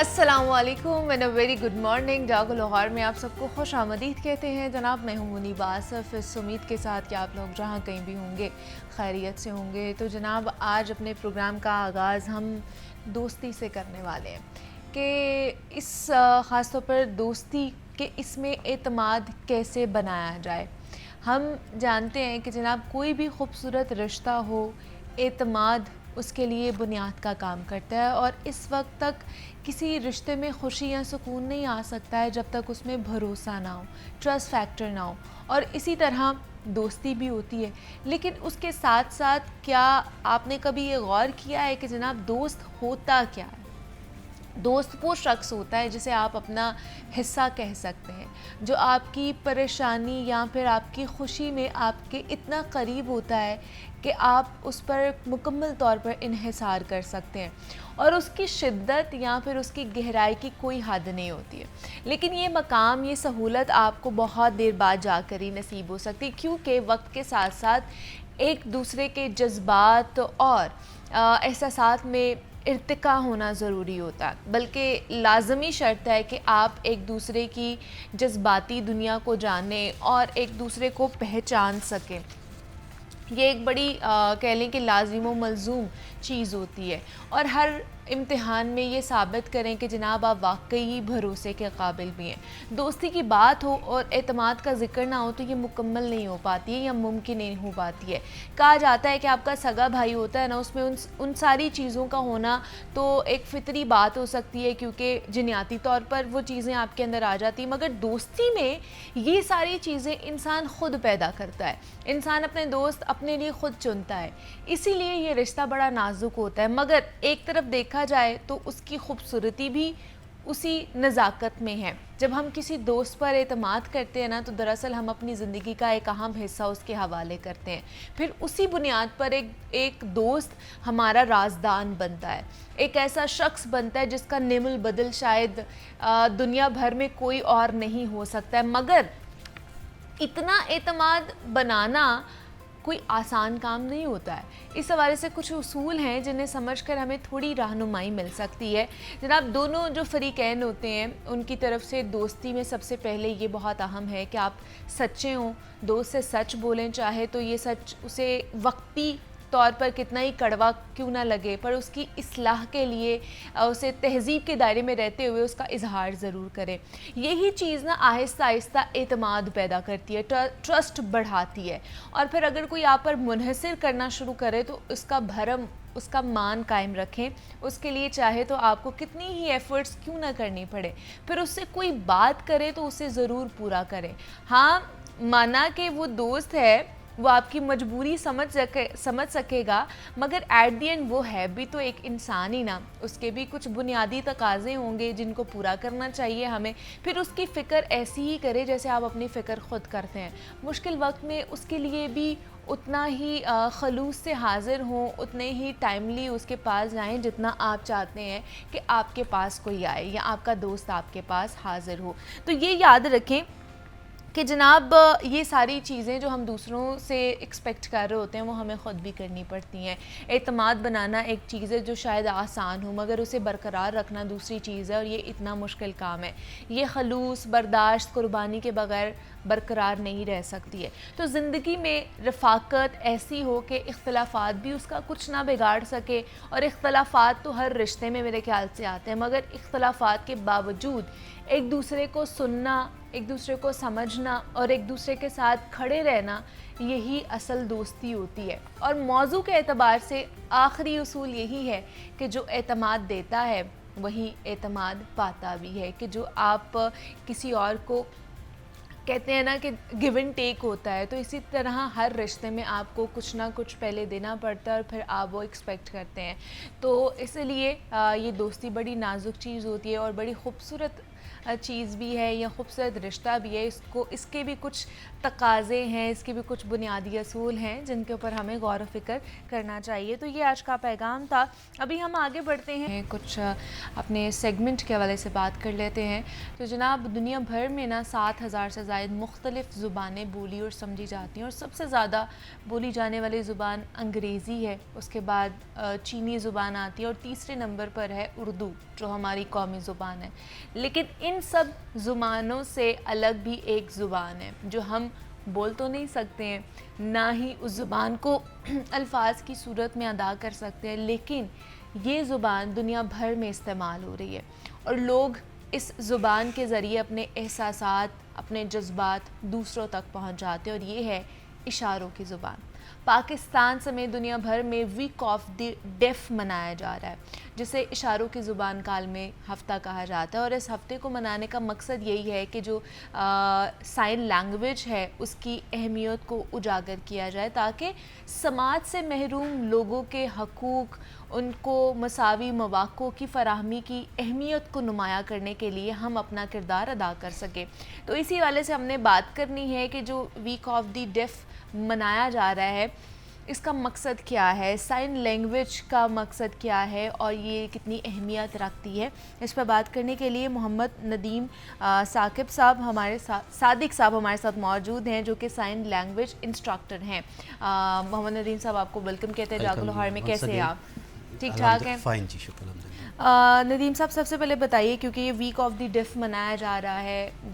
अस्सलामुअलैकुम and a very good morning. जागो लाहौर में आप सबको खुश आमदीद कहते हैं जनाब। मैं हूँ मुनीब आसफ, इस उम्मीद के साथ कि आप लोग जहाँ कहीं भी होंगे खैरियत से होंगे। तो जनाब आज अपने प्रोग्राम का आगाज़ हम दोस्ती से करने वाले हैं कि इस ख़ास तौर पर दोस्ती के इसमें एतमाद कैसे बनाया जाए। हम जानते हैं कि जनाब कोई भी खूबसूरत रिश्ता हो, एतमाद उसके लिए बुनियाद का काम करता है और इस वक्त तक किसी रिश्ते में खुशी या सुकून नहीं आ सकता है जब तक उसमें भरोसा ना हो, ट्रस्ट फैक्टर ना हो। और इसी तरह दोस्ती भी होती है, लेकिन उसके साथ साथ क्या आपने कभी ये गौर किया है कि जनाब दोस्त होता क्या है? दोस्त वो शख्स होता है जिसे आप अपना हिस्सा कह सकते हैं, जो आपकी परेशानी या फिर आपकी खुशी में आपके इतना करीब होता है कि आप उस पर मुकम्मल तौर पर इन्हिसार कर सकते हैं और उसकी शिद्दत या फिर उसकी गहराई की कोई हद नहीं होती है। लेकिन ये मकाम, ये सहूलत आपको बहुत देर बाद जाकर ही नसीब हो सकती है, क्योंकि वक्त के साथ साथ एक दूसरे के जज्बात और एहसासात में इर्तिका होना ज़रूरी होता है। बल्कि लाजमी शर्त है कि आप एक दूसरे की जज्बाती दुनिया को जानें और एक दूसरे को पहचान सकें। ये एक बड़ी कह लें कि लाजिम व मलजूम चीज़ होती है और हर इम्तिहान में ये साबित करें कि जनाब आप वाकई भरोसे के काबिल भी हैं। दोस्ती की बात हो और एतमाद का जिक्र ना हो तो ये मुकम्मल नहीं हो पाती है या मुमकिन नहीं हो पाती है। कहा जाता है कि आपका सगा भाई होता है ना, उसमें उन सारी चीज़ों का होना तो एक फ़ितरी बात हो सकती है क्योंकि जिनियाती तौर पर वो चीज़ें आपके अंदर आ जाती हैं, मगर दोस्ती में ये सारी चीज़ें इंसान ख़ुद पैदा करता है। इंसान अपने दोस्त अपने लिए ख़ुद चुनता है, इसीलिए ये रिश्ता बड़ा नाजुक होता है। मगर एक तरफ देखा जाए तो उसकी खूबसूरती भी उसी नज़ाकत में है। जब हम किसी दोस्त पर एतमाद करते हैं ना, तो दरअसल हम अपनी ज़िंदगी का एक अहम हिस्सा उसके हवाले करते हैं। फिर उसी बुनियाद पर एक दोस्त हमारा राजदान बनता है, एक ऐसा शख्स बनता है जिसका निमुल बदल शायद दुनिया भर में कोई और नहीं हो सकता है। मगर इतना एतमाद बनाना कोई आसान काम नहीं होता है। इस हवाले से कुछ उसूल हैं जिन्हें समझकर हमें थोड़ी रहनुमाई मिल सकती है। जनाब दोनों जो फ़रीक़ैन होते हैं उनकी तरफ से दोस्ती में सबसे पहले ये बहुत अहम है कि आप सच्चे हों, दोस्त से सच बोलें, चाहे तो ये सच उसे वक्ती तौर पर कितना ही कड़वा क्यों ना लगे, पर उसकी इस्लाह के लिए उसे तहज़ीब के दायरे में रहते हुए उसका इजहार ज़रूर करें। यही चीज़ ना आहिस्ता आहिस्ता एतमाद पैदा करती है, ट्रस्ट बढ़ाती है। और फिर अगर कोई आप पर मुनहसिर करना शुरू करे तो उसका भरम, उसका मान कायम रखें। उसके लिए चाहे तो आपको कितनी ही एफ़र्ट्स क्यों ना करनी पड़े, फिर उससे कोई बात करे तो उसे ज़रूर पूरा करें। हाँ, माना कि वो दोस्त है, वो आपकी मजबूरी समझ सकेगा, मगर एट दी एंड वो है भी तो एक इंसान ही ना, उसके भी कुछ बुनियादी तकाज़े होंगे जिनको पूरा करना चाहिए हमें। फिर उसकी फ़िक्र ऐसी ही करे जैसे आप अपनी फ़िक्र ख़ुद करते हैं। मुश्किल वक्त में उसके लिए भी उतना ही खलूस से हाज़िर हों, उतने ही टाइमली उसके पास जाएं जितना आप चाहते हैं कि आपके पास कोई आए या आपका दोस्त आपके पास हाज़िर हो। तो ये याद रखें कि जनाब ये सारी चीज़ें जो हम दूसरों से एक्सपेक्ट कर रहे होते हैं वो हमें ख़ुद भी करनी पड़ती हैं। एतमाद बनाना एक चीज़ है जो शायद आसान हो, मगर उसे बरकरार रखना दूसरी चीज़ है और ये इतना मुश्किल काम है। ये खलूस, बर्दाश्त, कुर्बानी के बग़ैर बरकरार नहीं रह सकती है। तो ज़िंदगी में रफ़ाकत ऐसी हो कि इख्तलाफात भी उसका कुछ ना बिगाड़ सके। और इख्तलाफात तो हर रिश्ते में मेरे ख्याल से आते हैं, मगर इख्तलाफात के बावजूद एक दूसरे को सुनना, एक दूसरे को समझना और एक दूसरे के साथ खड़े रहना, यही असल दोस्ती होती है। और मौजू के एतबार से आखिरी उसूल यही है कि जो एतमाद देता है वही एतमाद पाता भी है। कि जो आप किसी और को कहते हैं ना कि गिव एंड टेक होता है, तो इसी तरह हर रिश्ते में आपको कुछ ना कुछ पहले देना पड़ता है और फिर आप वो एक्सपेक्ट करते हैं। तो इसलिए ये दोस्ती बड़ी नाजुक चीज़ होती है और बड़ी खूबसूरत चीज़ भी है, या खूबसूरत रिश्ता भी है। इसके भी कुछ तकाज़े हैं, इसके भी कुछ बुनियादी असूल हैं जिनके ऊपर हमें गौर व फ़िक्र करना चाहिए। तो ये आज का पैगाम था। अभी हम आगे बढ़ते हैं, कुछ अपने सेगमेंट के हवाले से बात कर लेते हैं। तो जनाब दुनिया भर में ना 7,000 से ज़ायद मुख्तलिफ़ ज़ुबानें बोली और समझी जाती हैं, और सबसे ज़्यादा बोली जाने वाली ज़ुबान अंग्रेज़ी है, उसके बाद चीनी ज़ुबान आती है और तीसरे नंबर पर है उर्दू जो हमारी कौमी ज़ुबान है। लेकिन इन सब ज़ुबानों से अलग भी एक ज़ुबान है जो हम बोल तो नहीं सकते हैं, ना ही उस ज़ुबान को अल्फाज की सूरत में अदा कर सकते हैं, लेकिन ये ज़ुबान दुनिया भर में इस्तेमाल हो रही है और लोग इस ज़ुबान के ज़रिए अपने एहसासात, अपने जज्बात दूसरों तक पहुंचाते हैं, और ये है इशारों की ज़ुबान। पाकिस्तान समेत दुनिया भर में वीक ऑफ द डेफ मनाया जा रहा है, जिसे इशारों की ज़ुबान काल में हफ़्ता कहा जाता है, और इस हफ़्ते को मनाने का मकसद यही है कि जो साइन लैंग्वेज है उसकी अहमियत को उजागर किया जाए, ताकि समाज से महरूम लोगों के हकूक़, उनको मसावी मौक़ों की फ़राहमी की अहमियत को नुमाया करने के लिए हम अपना किरदार अदा कर सकें। तो इसी वाले से हमने बात करनी है कि जो वीक ऑफ द डेफ मनाया जा रहा है इसका मकसद क्या है, साइन लैंग्वेज का मकसद क्या है और ये कितनी अहमियत रखती है। इस पर बात करने के लिए मोहम्मद नदीम साकिब साहब हमारे साथ, सादिक साहब हमारे साथ मौजूद हैं, जो कि साइन लैंग्वेज इंस्ट्रक्टर हैं। मोहम्मद नदीम साहब, आपको वेलकम कहते हैं जागो लाहौर में। कैसे हैं आप? ठीक ठाक हैं? फाइन जी, शुक्र। नदीम साहब, सबसे पहले बताइए, क्योंकि ये वीक ऑफ द डेफ मनाया जा रहा है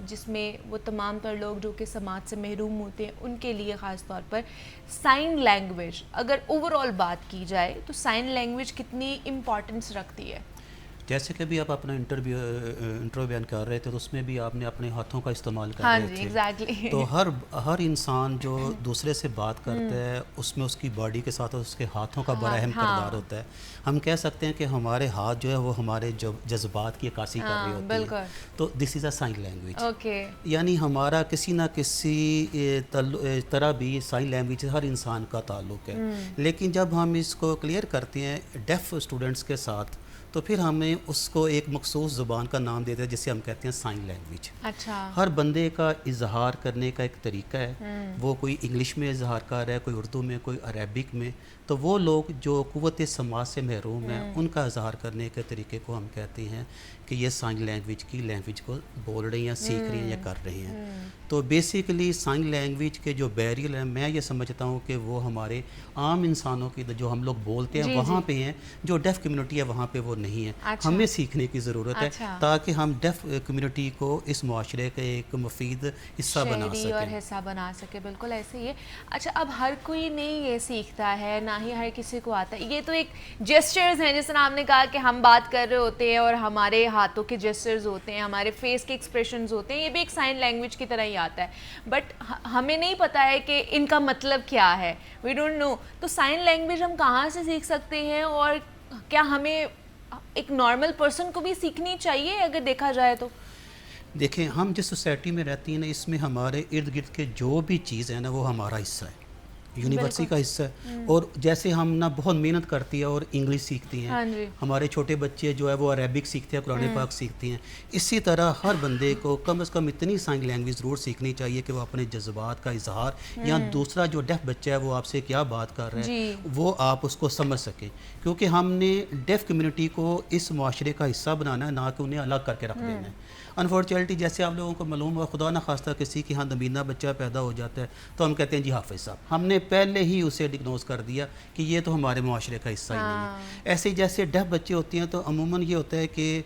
जिसमें वो तमाम तर लोग जो कि समाज से महरूम होते हैं उनके लिए ख़ास तौर पर साइन लैंग्वेज, अगर ओवरऑल बात की जाए तो साइन लैंग्वेज कितनी इम्पॉर्टेंस रखती है? जैसे कि भी आप अपना इंटरव्यू बयान कर रहे थे तो उसमें भी आपने अपने हाथों का इस्तेमाल कर रहे थे। एग्जैक्टली। तो हर इंसान जो दूसरे से बात करता है उसमें उसकी बॉडी के साथ उसके हाथों का बड़ा अहम किरदार होता है। हम कह सकते हैं कि हमारे हाथ जो है वो हमारे जज्बात की अक्कासी कर रहे होते हैं। तो this is a sign language. Okay. यानी हमारा किसी ना किसी तरह भी साइन लैंग्वेज से हर इंसान का ताल्लुक़ है। लेकिन जब हम इसको क्लियर करते हैं डेफ स्टूडेंट्स के साथ, तो फिर हमें उसको एक मखसूस ज़ुबान का नाम देते हैं जिसे हम कहते हैं साइन लैंग्वेज। अच्छा। हर बंदे का इजहार करने का एक तरीका है, वो कोई इंग्लिश में इजहार कर रहा है, कोई उर्दू में, कोई अरबिक में। तो वो लोग जो क़ुव्वत समाज से महरूम हैं उनका इजहार करने के तरीके को हम कहते हैं कि ये साइन लैंग्वेज की लैंग्वेज को बोल रहे हैं, सीख रहे हैं या कर रहे हैं। तो बेसिकली साइन लैंग्वेज के जो बैरियर हैं, मैं ये समझता हूँ कि वो हमारे आम इंसानों की जो हम लोग बोलते हैं वहाँ पे हैं, जो डेफ कम्युनिटी है वहाँ पे वो नहीं है। अच्छा। हमें सीखने की ज़रूरत है ताकि हम डेफ कम्युनिटी को इस मुआशरे का एक मुफीद हिस्सा बना सकें और हिस्सा बना सके। बिल्कुल ऐसे ही है। अच्छा, अब हर कोई नहीं ये सीखता है, ना ही हर किसी को आता है। ये तो एक जेस्चर्स हैं, जैसे आपने कहा कि हम बात कर रहे होते हैं और हमारे हाथों के जेस्चर्स होते हैं, हमारे फेस के एक्सप्रेशंस होते हैं, ये भी एक साइन लैंग्वेज की तरह ही आता है। बट हमें नहीं पता है कि इनका मतलब क्या है, वी डोंट नो। तो साइन लैंग्वेज हम कहाँ से सीख सकते हैं, और क्या हमें एक नॉर्मल पर्सन को भी सीखनी चाहिए अगर देखा जाए तो? देखें, हम जिस सोसाइटी में रहती हैं ना, इसमें हमारे इर्द गिर्द के जो भी चीज़ है ना वो हमारा हिस्सा है, यूनिवर्सिटी का हिस्सा है। और जैसे हम ना बहुत मेहनत करती है और इंग्लिश सीखती हैं। हाँ जी। हमारे छोटे बच्चे जो है वो अरबिक सीखते हैं, कुरान पाक सीखती हैं। इसी तरह हर बंदे को कम से कम इतनी साइन लैंग्वेज ज़रूर सीखनी चाहिए कि वो अपने जज्बात का इजहार, या दूसरा जो डेफ बच्चा है वो आपसे क्या बात कर रहा है वो आप उसको समझ सकें। क्योंकि हमने डेफ कम्युनिटी को इस मुआशरे का हिस्सा बनाना है, ना कि उन्हें अलग करके रख देना है। अनफॉर्चुनेटली जैसे आप लोगों को मालूम हो, खुदा ना खास्ता किसी के यहाँ नबीना बच्चा पैदा हो जाता है तो हम कहते हैं जी हाफिज़ साहब। हमने पहले ही उसे डिग्नोज कर दिया कि ये तो हमारे मुआशरे का हिस्सा ही नहीं है। ऐसे ही जैसे डेफ बच्चे होते हैं तो अमूमन ये होता है कि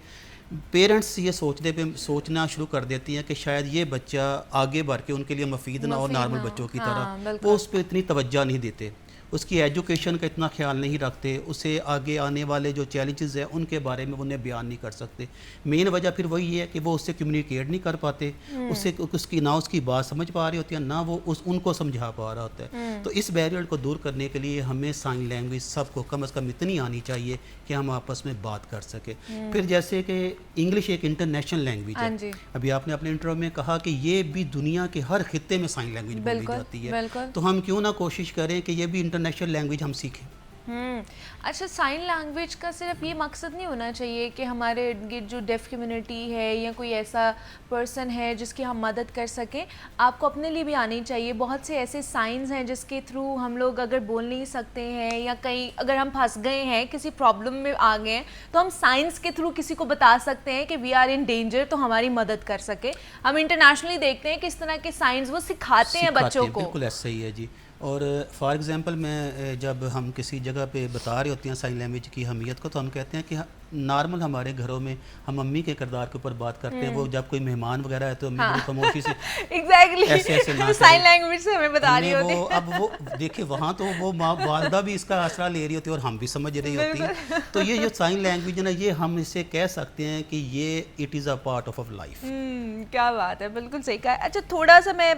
पेरेंट्स ये सोचना शुरू कर देती हैं कि शायद ये बच्चा आगे बढ़ के उनके लिए मुफीद ना हो नॉर्मल बच्चों की तरह। वो उस पर इतनी तवज्जो नहीं देते, उसकी एजुकेशन का इतना ख्याल नहीं रखते, उसे आगे आने वाले जो चैलेंजेस हैं उनके बारे में उन्हें बयान नहीं कर सकते। मेन वजह फिर वही है कि वो उससे कम्युनिकेट नहीं कर पाते, उससे उसकी ना उसकी बात समझ पा रही होती है, ना वो उनको समझा पा रहा होता है। तो इस बैरियर को दूर करने के लिए हमें साइन लैंग्वेज सबको कम से कम इतनी आनी चाहिए कि हम आपस में बात कर सके। फिर जैसे कि इंग्लिश एक इंटरनेशनल लैंग्वेज है, अभी आपने अपने इंटरव्यू में कहा कि ये भी दुनिया के हर खित्ते में साइन लैंग्वेज बोली जाती है। तो हम क्यों ना कोशिश करें कि ये भी इंटरनेशनल लैंग्वेज हम सीखें। अच्छा, साइन लैंग्वेज का सिर्फ ये मकसद नहीं होना चाहिए कि हमारे ये जो डेफ कम्युनिटी है या कोई ऐसा पर्सन है जिसकी हम मदद कर सकें, आपको अपने लिए भी आनी चाहिए। बहुत से ऐसे साइंस हैं जिसके थ्रू हम लोग अगर बोल नहीं सकते हैं या कहीं अगर हम फंस गए हैं, किसी प्रॉब्लम में आ गए हैं, तो हम साइंस के थ्रू किसी को बता सकते हैं कि वी आर इन डेंजर, तो हमारी मदद कर सके। हम इंटरनेशनली देखते हैं किस तरह के साइंस वो सिखाते हैं बच्चों को। बिल्कुल ऐसा ही है जी। और फॉर एग्ज़ाम्पल मैं जब हम किसी जगह पे बता रहे होते हैं साइन लैंग्वेज की अहमियत को, तो हम कहते हैं कि नॉर्मल हमारे घरों में हम अम्मी के किरदार के ऊपर बात करते हैं। वो जब कोई मेहमान वगैरह है तो अम्मी बड़ी खामोशी से एग्जैक्टली ऐसे ना साइन लैंग्वेज से हमें बता रही होती वो। अब वो देखिए वहाँ तो वो माँ वालदा भी इसका आसरा ले रही होती है और हम भी समझ रही होती है। तो ये जो साइन लैंग्वेज है ना, ये हम इसे कह सकते हैं कि ये it is a part of life. क्या बात है, बिल्कुल सही कहा। अच्छा, थोड़ा सा मैं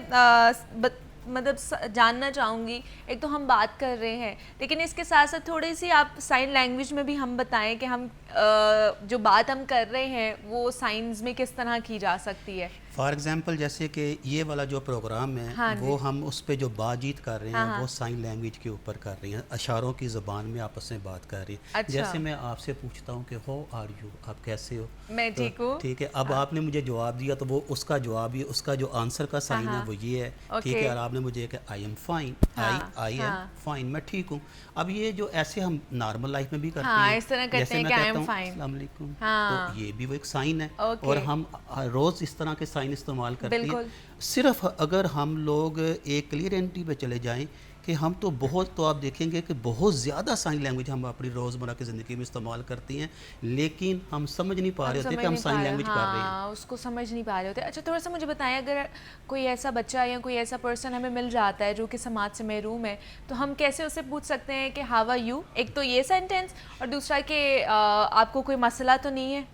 मतलब जानना चाहूँगी, एक तो हम बात कर रहे हैं लेकिन इसके साथ साथ थोड़ी सी आप साइन लैंग्वेज में भी हम बताएं कि हम जो बात हम कर रहे हैं वो साइंस में किस तरह की जा सकती है। फॉर एग्ज़ाम्पल जैसे कि ये वाला जो प्रोग्राम है, हाँ वो हम उस पे जो बातचीत कर रहे हैं, हाँ, वो साइन लैंग्वेज के ऊपर कर रही हैं, इशारों की ज़बान में आपस में बात कर रही हैं। अच्छा। जैसे मैं आपसे पूछता हूँ कि हाउ आर यू, आप कैसे हो? मैं ठीक हूँ। ठीक है, अब आपने मुझे जवाब दिया तो वो उसका जवाब ही, उसका जो आंसर का साइन है वो ये है। ठीक है, और आपने मुझे कहा I am fine, I am fine, मैं ठीक हूँ। अब ये जो ऐसे हम नॉर्मल लाइफ में भी करते हैं, इस तरह करते हैं कि आई एम फाइन, अस्सलाम वालेकुम, तो ये भी वो एक साइन है। और हम रोज़ इस तरह के साइन इस्तेमाल करते हैं। सिर्फ अगर हम लोग एक क्लियर एंट्री पे चले जाएं कि हम तो बहुत, तो आप देखेंगे कि बहुत ज़्यादा साइन लैंग्वेज हम अपनी रोज़मर्रा की ज़िंदगी में इस्तेमाल करती हैं, लेकिन हम समझ नहीं पा रहे होते कि हम साइन लैंग्वेज कर रहे हैं, उसको समझ नहीं पा रहे होते। अच्छा, थोड़ा सा मुझे बताएं, अगर कोई ऐसा बच्चा या कोई ऐसा पर्सन हमें मिल जाता है जो कि समाज से महरूम है, तो हम कैसे उससे पूछ सकते हैं कि हाउ आर यू, एक तो ये सेंटेंस, और दूसरा कि आपको कोई मसला तो नहीं है।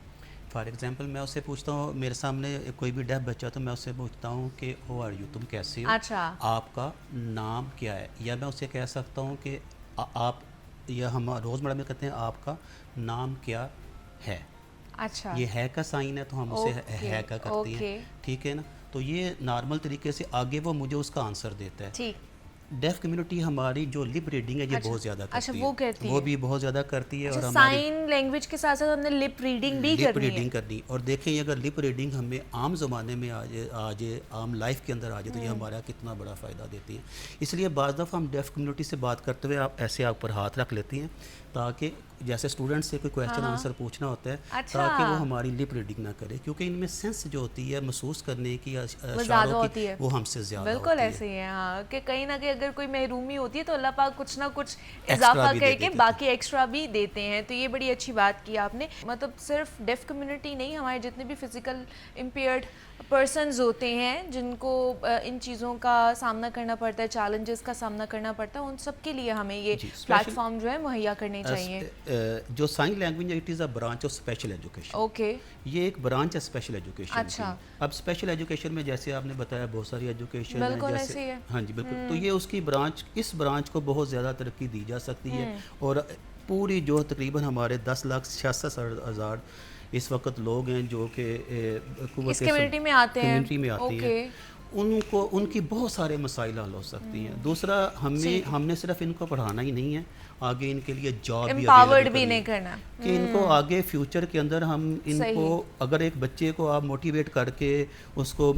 फॉर एग्जांपल मैं उससे पूछता हूँ, मेरे सामने कोई भी डेफ बच्चा तो मैं उससे पूछता हूँ कि हाउ आर यू, तुम कैसे हो? अच्छा। आपका नाम क्या है? या मैं उससे कह सकता हूँ कि आप, या हम रोज़मर्रा में कहते हैं आपका नाम क्या है। अच्छा, ये है का साइन है तो हम उसे है का करते हैं। ठीक है ना, तो ये नॉर्मल तरीके से आगे वो मुझे उसका आंसर देता है। ठीक। डेफ कम्युनिटी हमारी जो लिप रीडिंग है ये बहुत ज़्यादा करती है। वो करती है, वो भी बहुत ज़्यादा करती है। और साइन लैंग्वेज के साथ साथ हमने लिप रीडिंग भी करनी है। और देखें अगर लिप रीडिंग हमें आम ज़माने में आ जाए, आम लाइफ के अंदर आ जाए, तो ये हमारा कितना बड़ा फ़ायदा देती है। इसलिए बाज़ दफ़ा हम डेफ कम्युनिटी से बात करते हुए आप ऐसे आप पर हाथ रख लेती हैं, ताकि जैसे स्टूडेंट से कोई क्वेश्चन आंसर पूछना होता है, ताकि वो हमारी लिप रीडिंग ना करे, क्योंकि इनमें सेंस जो होती है महसूस करने की, इशारों की, वो हमसे ज़्यादा होती है। बिल्कुल ऐसे ही है, हाँ, कि कहीं ना कहीं अगर कोई महरूमी होती है तो अल्लाह पाक कुछ ना कुछ इजाफा करके बाकी एक्स्ट्रा भी देते हैं। तो ये बड़ी अच्छी बात की आपने। मतलब सिर्फ डेफ कम्युनिटी नहीं, हमारे जितने भी फिजिकल इम्पेयर्ड पर्सन्स होते हैं जिनको इन चीज़ों का सामना करना पड़ता है, चैलेंजेस का सामना करना पड़ता है, उन सब के लिए हमें ये प्लेटफॉर्म जो है मुहैया करने चाहिए। जो साइन लैंग्वेज है, it is a branch of special education. Okay, ये एक ब्रांच है स्पेशल एजुकेशन। अच्छा। अब स्पेशल एजुकेशन में जैसे आपने बताया बहुत सारी एजुकेशन है, जैसे है। हाँ जी बिल्कुल। तो ये उसकी ब्रांच, इस ब्रांच को बहुत ज़्यादा तरक्की दी जा सकती है। और पूरी जो तकरीबन हमारे 10,66,000 इस वक्त लोग हैं जो कि इस कम्युनिटी में आते हैं, उनको उनकी बहुत सारे मसाइल हल हो सकती हैं। दूसरा, हमने सिर्फ इनको पढ़ाना ही नहीं है, आगे इनके लिए जॉब भी नहीं करना कि इनको आगे फ्यूचर के अंदर हम इनको, अगर एक बच्चे को आप मोटिवेट करके उसको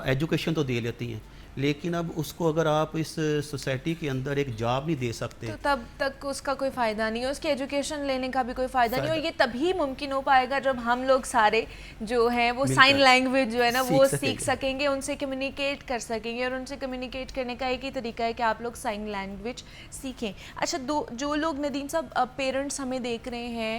एजुकेशन तो दे लेती हैं, लेकिन अब उसको अगर आप इस सोसाइटी के अंदर एक जॉब नहीं दे सकते तो तब तक उसका कोई फ़ायदा नहीं है, उसकी एजुकेशन लेने का भी कोई फ़ायदा नहीं। और ये तभी मुमकिन हो पाएगा जब हम लोग सारे जो हैं वो साइन लैंग्वेज जो है ना वो सीख सकेंगे, उनसे कम्युनिकेट कर सकेंगे। और उनसे कम्युनिकेट करने का एक ही तरीका है कि आप लोग साइन लैंग्वेज सीखें। अच्छा, जो लोग नदीम साहब पेरेंट्स हमें देख रहे हैं,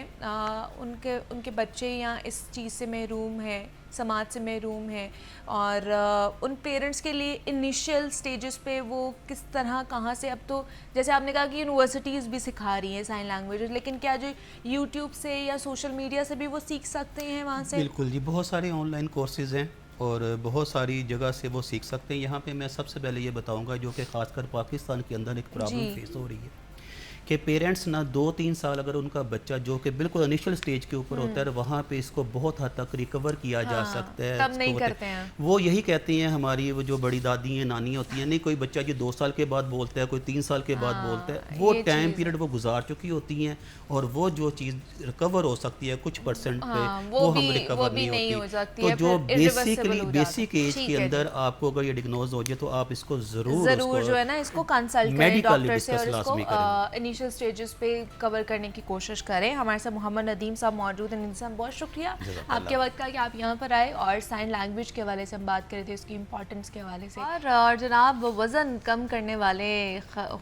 उनके बच्चे या इस चीज़ से महरूम हैं, समाज से महरूम है, और उन पेरेंट्स के लिए इनिशियल स्टेजेस पे वो किस तरह, कहाँ से, अब तो जैसे आपने कहा कि यूनिवर्सिटीज़ भी सिखा रही हैं साइन लैंग्वेज, लेकिन क्या जो यूट्यूब से या सोशल मीडिया से भी वो सीख सकते हैं वहाँ से? बिल्कुल जी, बहुत सारे ऑनलाइन कोर्सेज़ हैं और बहुत सारी जगह से वो सीख सकते हैं। यहाँ पे मैं सबसे पहले ये बताऊँगा, जो कि ख़ासकर पाकिस्तान के अंदर एक प्रॉब्लम फेस हो रही है कि पेरेंट्स ना 2-3 साल अगर उनका बच्चा जो कि बिल्कुल इनिशियल स्टेज के ऊपर होता है वहाँ पे इसको बहुत हद तक रिकवर किया जा सकता है। तब नहीं करते हैं वो यही कहती हैं हमारी वो जो बड़ी दादी हैं नानी होती हैं, नहीं कोई बच्चा जो 2 साल के बाद बोलता है, कोई 3 साल के बाद बोलता है, वो टाइम पीरियड वो गुजार चुकी होती हैं और वो जो चीज़ रिकवर हो सकती है कुछ परसेंट पे वो हम रिकवर नहीं होती। तो जो बेसिक एज के अंदर आपको अगर ये डिग्नोज हो जाए तो आप इसको ज़रूर जो है ना इसको कंसल्ट करें डॉक्टर से और इसको इनिशियल स्टेजेस पे कवर करने की कोशिश करें। हमारे साथ मोहम्मद नदीम साहब मौजूद हैं। नदीम साहब बहुत शुक्रिया आपके वक्त का कि आप यहाँ पर आए और साइन लैंग्वेज के हवाले से हम बात कर रहे थे, उसकी इम्पोर्टेंस के हवाले से। और जनाब वज़न कम करने वाले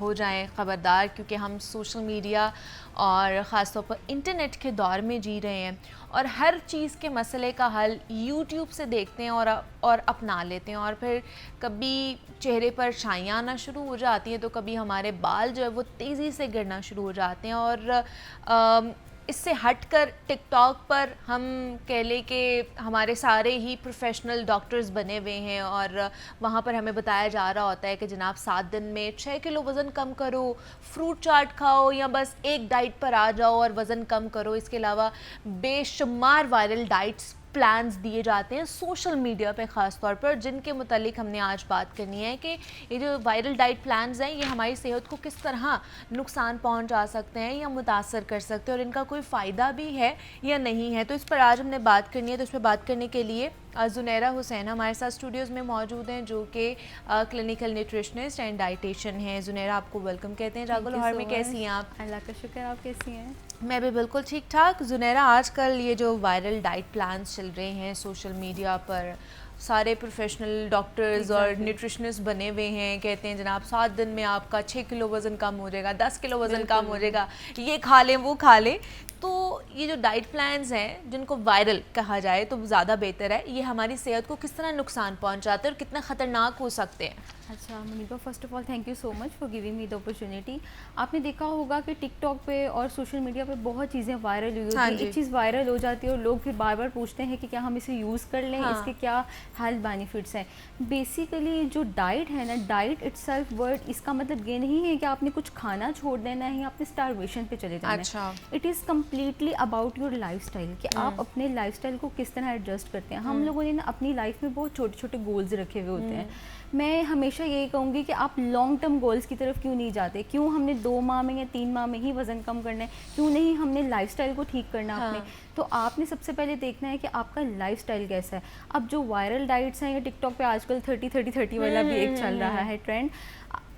हो जाएं खबरदार, क्योंकि हम सोशल मीडिया और ख़ास तौर पर इंटरनेट के दौर में जी रहे हैं और हर चीज़ के मसले का हल यूट्यूब से देखते हैं और अपना लेते हैं और फिर कभी चेहरे पर शाइयाँ आना शुरू हो जाती हैं तो कभी हमारे बाल जो है वो तेज़ी से गिरना शुरू हो जाते हैं। और इससे हटकर टिकटॉक पर हम कह लें कि हमारे सारे ही प्रोफेशनल डॉक्टर्स बने हुए हैं और वहाँ पर हमें बताया जा रहा होता है कि जनाब 7 दिन में 6 किलो वज़न कम करो, फ्रूट चाट खाओ या बस एक डाइट पर आ जाओ और वज़न कम करो। इसके अलावा बेशुमार वायरल डाइट्स प्लान्स दिए जाते हैं सोशल मीडिया पे ख़ास तौर पर, जिनके मुतालिक हमने आज बात करनी है कि ये जो वायरल डाइट प्लान्स हैं ये हमारी सेहत को किस तरह नुकसान पहुंचा सकते हैं या मुतासर कर सकते हैं और इनका कोई फ़ायदा भी है या नहीं है। तो इस पर आज हमने बात करनी है। तो इस पर बात करने के लिए ज़ुनैरा हुसैन हमारे साथ स्टूडियोज़ में मौजूद हैं जो कि क्लिनिकल न्यूट्रिशनिस्ट एंड डाइटिशियन हैं। ज़ुनैरा आपको वेलकम कहते हैं जागो लाहौर में। कैसी हैं आप? अल्लाह का शुक्र, आप कैसी हैं? मैं भी बिल्कुल ठीक ठाक। ज़ुनैरा, आजकल ये जो वायरल डाइट प्लान्स चल रहे हैं सोशल मीडिया पर, सारे प्रोफेशनल डॉक्टर्स और न्यूट्रिशनिस्ट बने हुए हैं, कहते हैं जनाब 7 दिन में आपका 6 किलो वज़न कम हो जाएगा, 10 किलो वज़न कम हो जाएगा, ये खा लें वो खा लें। तो ये जो डाइट प्लान्स हैं जिनको वायरल कहा जाए तो ज़्यादा बेहतर है, ये हमारी सेहत को किस तरह नुकसान पहुंचाते हैं और कितना ख़तरनाक हो सकते हैं? अच्छा Muniba, first of all thank you so much for giving me the opportunity. आपने देखा होगा कि टिकटॉक पे और सोशल मीडिया पे बहुत चीज़ें वायरल हुई होती हैं। एक चीज़ वायरल हो जाती है और लोग फिर बार बार पूछते हैं कि क्या हम इसे यूज़ कर लें, इसके क्या हेल्थ बेनिफिट्स हैं। बेसिकली जो डाइट है ना, डाइट इटसेल्फ वर्ड, इसका मतलब ये नहीं है कि आपने कुछ खाना छोड़ देना है या आपने स्टारवेशन पे चले जाना है। It is completely about your lifestyle कि आप अपने लाइफस्टाइल को किस तरह एडजस्ट करते हैं। हम लोगों ने ना अपनी लाइफ में बहुत छोटे छोटे गोल्स रखे हुए होते हैं। मैं हमेशा यही कहूँगी कि आप लॉन्ग टर्म गोल्स की तरफ क्यों नहीं जाते? क्यों हमने 2 माह में या 3 माह में ही वज़न कम करना है? क्यों नहीं हमने लाइफस्टाइल को ठीक करना अपने? तो आपने सबसे पहले देखना है कि आपका लाइफस्टाइल कैसा है। अब जो वायरल डाइट्स हैं या टिकटॉक पे आजकल 30-30-30 वाला भी एक चल रहा है ट्रेंड,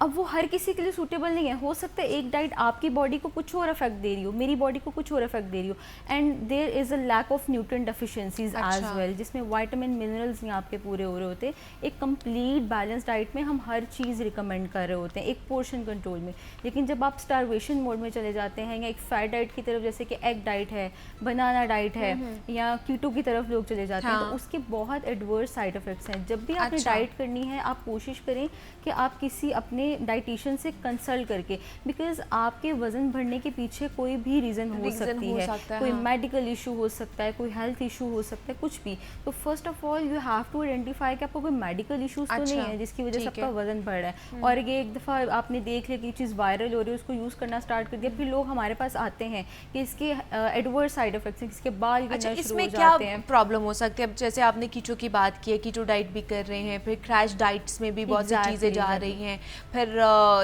अब वो हर किसी के लिए सूटेबल नहीं है। हो सकता है एक डाइट आपकी बॉडी को कुछ और इफेक्ट दे रही हो, मेरी बॉडी को कुछ और इफेक्ट दे रही हो, and there is a lack of nutrient deficiencies as well, जिसमें विटामिन मिनरल्स नहीं आपके पूरे हो रहे होते। एक कंप्लीट बैलेंस डाइट में हम हर चीज़ रिकमेंड कर रहे होते हैं एक पोर्शन कंट्रोल में। लेकिन जब आप स्टारवेशन मोड में चले जाते हैं या एक फैट डाइट की तरफ, जैसे कि एग डाइट है, बनाना डाइट है या कीटो की तरफ लोग चले जाते हैं, तो उसके बहुत एडवर्स साइड इफेक्ट्स हैं। जब भी आपने डाइट करनी है आप कोशिश करें कि आप किसी अपने डाइटिशियन से कंसल्ट करके, बिकॉज आपके वजन बढ़ने के पीछे कोई भी रीज़न हो सकती है, कोई मेडिकल इशू हो सकता है, कोई हेल्थ इशू हो सकता है, कुछ भी। तो first of all you have to identify कि आपको कोई मेडिकल इशूज तो नहीं है जिसकी वजह से आपका वजन बढ़ रहा है। और ये एक दफ़ा आपने देख लिया कि चीज़ वायरल हो रही है, उसको यूज़ करना स्टार्ट कर दिया, फिर लोग हमारे पास आते हैं कि इसके एडवर्स साइड इफेक्ट्स हैं, इसके बाल गिरना शुरू हो जाते हैं। प्रॉब्लम हो सकती है? अब जैसे आपने कीटो की बात की है, कीटो डाइट भी कर रहे हैं, फिर क्रैश डाइट्स में भी बहुत सी चीज़ें जा रही हैं, फिर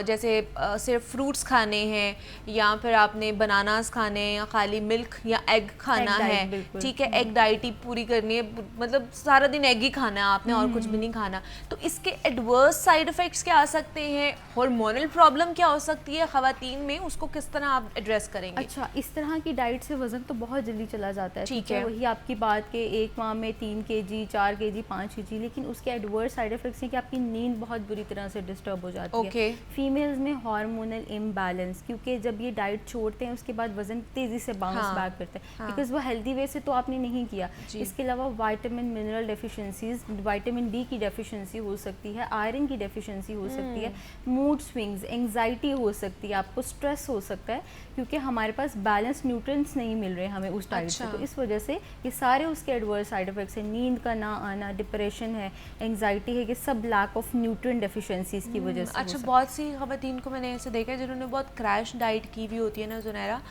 जैसे सिर्फ फ्रूट्स खाने हैं या फिर आपने बनानास खाने हैं या खाली मिल्क या एग खाना है, ठीक है, एग डाइट ही पूरी करनी है, मतलब सारा दिन एग ही खाना है आपने और कुछ भी नहीं खाना। तो इसके एडवर्स साइड इफेक्ट्स क्या आ सकते हैं? हार्मोनल प्रॉब्लम क्या हो सकती है खवातीन में, उसको किस तरह आप एड्रेस करेंगे? अच्छा, इस तरह की डाइट से वजन तो बहुत जल्दी चला जाता है, ठीक है, वही आपकी बात के 1 माह में 3 kg 4 kg 5 kg, लेकिन उसके एडवर्स साइड इफेक्ट्स हैं कि आपकी नींद बहुत बुरी तरह से डिस्टर्ब हो जाती है। फीमेल्स में हार्मोनल इम्बैलेंस, क्योंकि जब ये डाइट छोड़ते हैं उसके बाद वजन तेज़ी से बाउंस बैक करता है, बिकॉज वो हेल्दी वे से तो आपने नहीं किया। इसके अलावा vitamin mineral deficiencies, vitamin D की डेफिशिएंसी हो सकती है, आयरन की डेफिशिएंसी हो सकती है, मूड स्विंग्स, एंग्जाइटी हो सकती है, आपको स्ट्रेस हो सकता है, क्योंकि हमारे पास बैलेंस न्यूट्रिएंट्स नहीं मिल रहे हमें उस डाइट से। तो इस वजह से ये सारे उसके एडवर्स साइड इफेक्ट्स हैं। नींद का ना आना, डिप्रेशन है, एंग्जाइटी है, ये सब लैक ऑफ न्यूट्रिएंट डेफिशिएंसीज की वजह से। अच्छा, बहुत सी ख़वातीन को मैंने ऐसे देखा है जिन्होंने बहुत क्रैश डाइट की भी होती है ना ज़ुनैरा,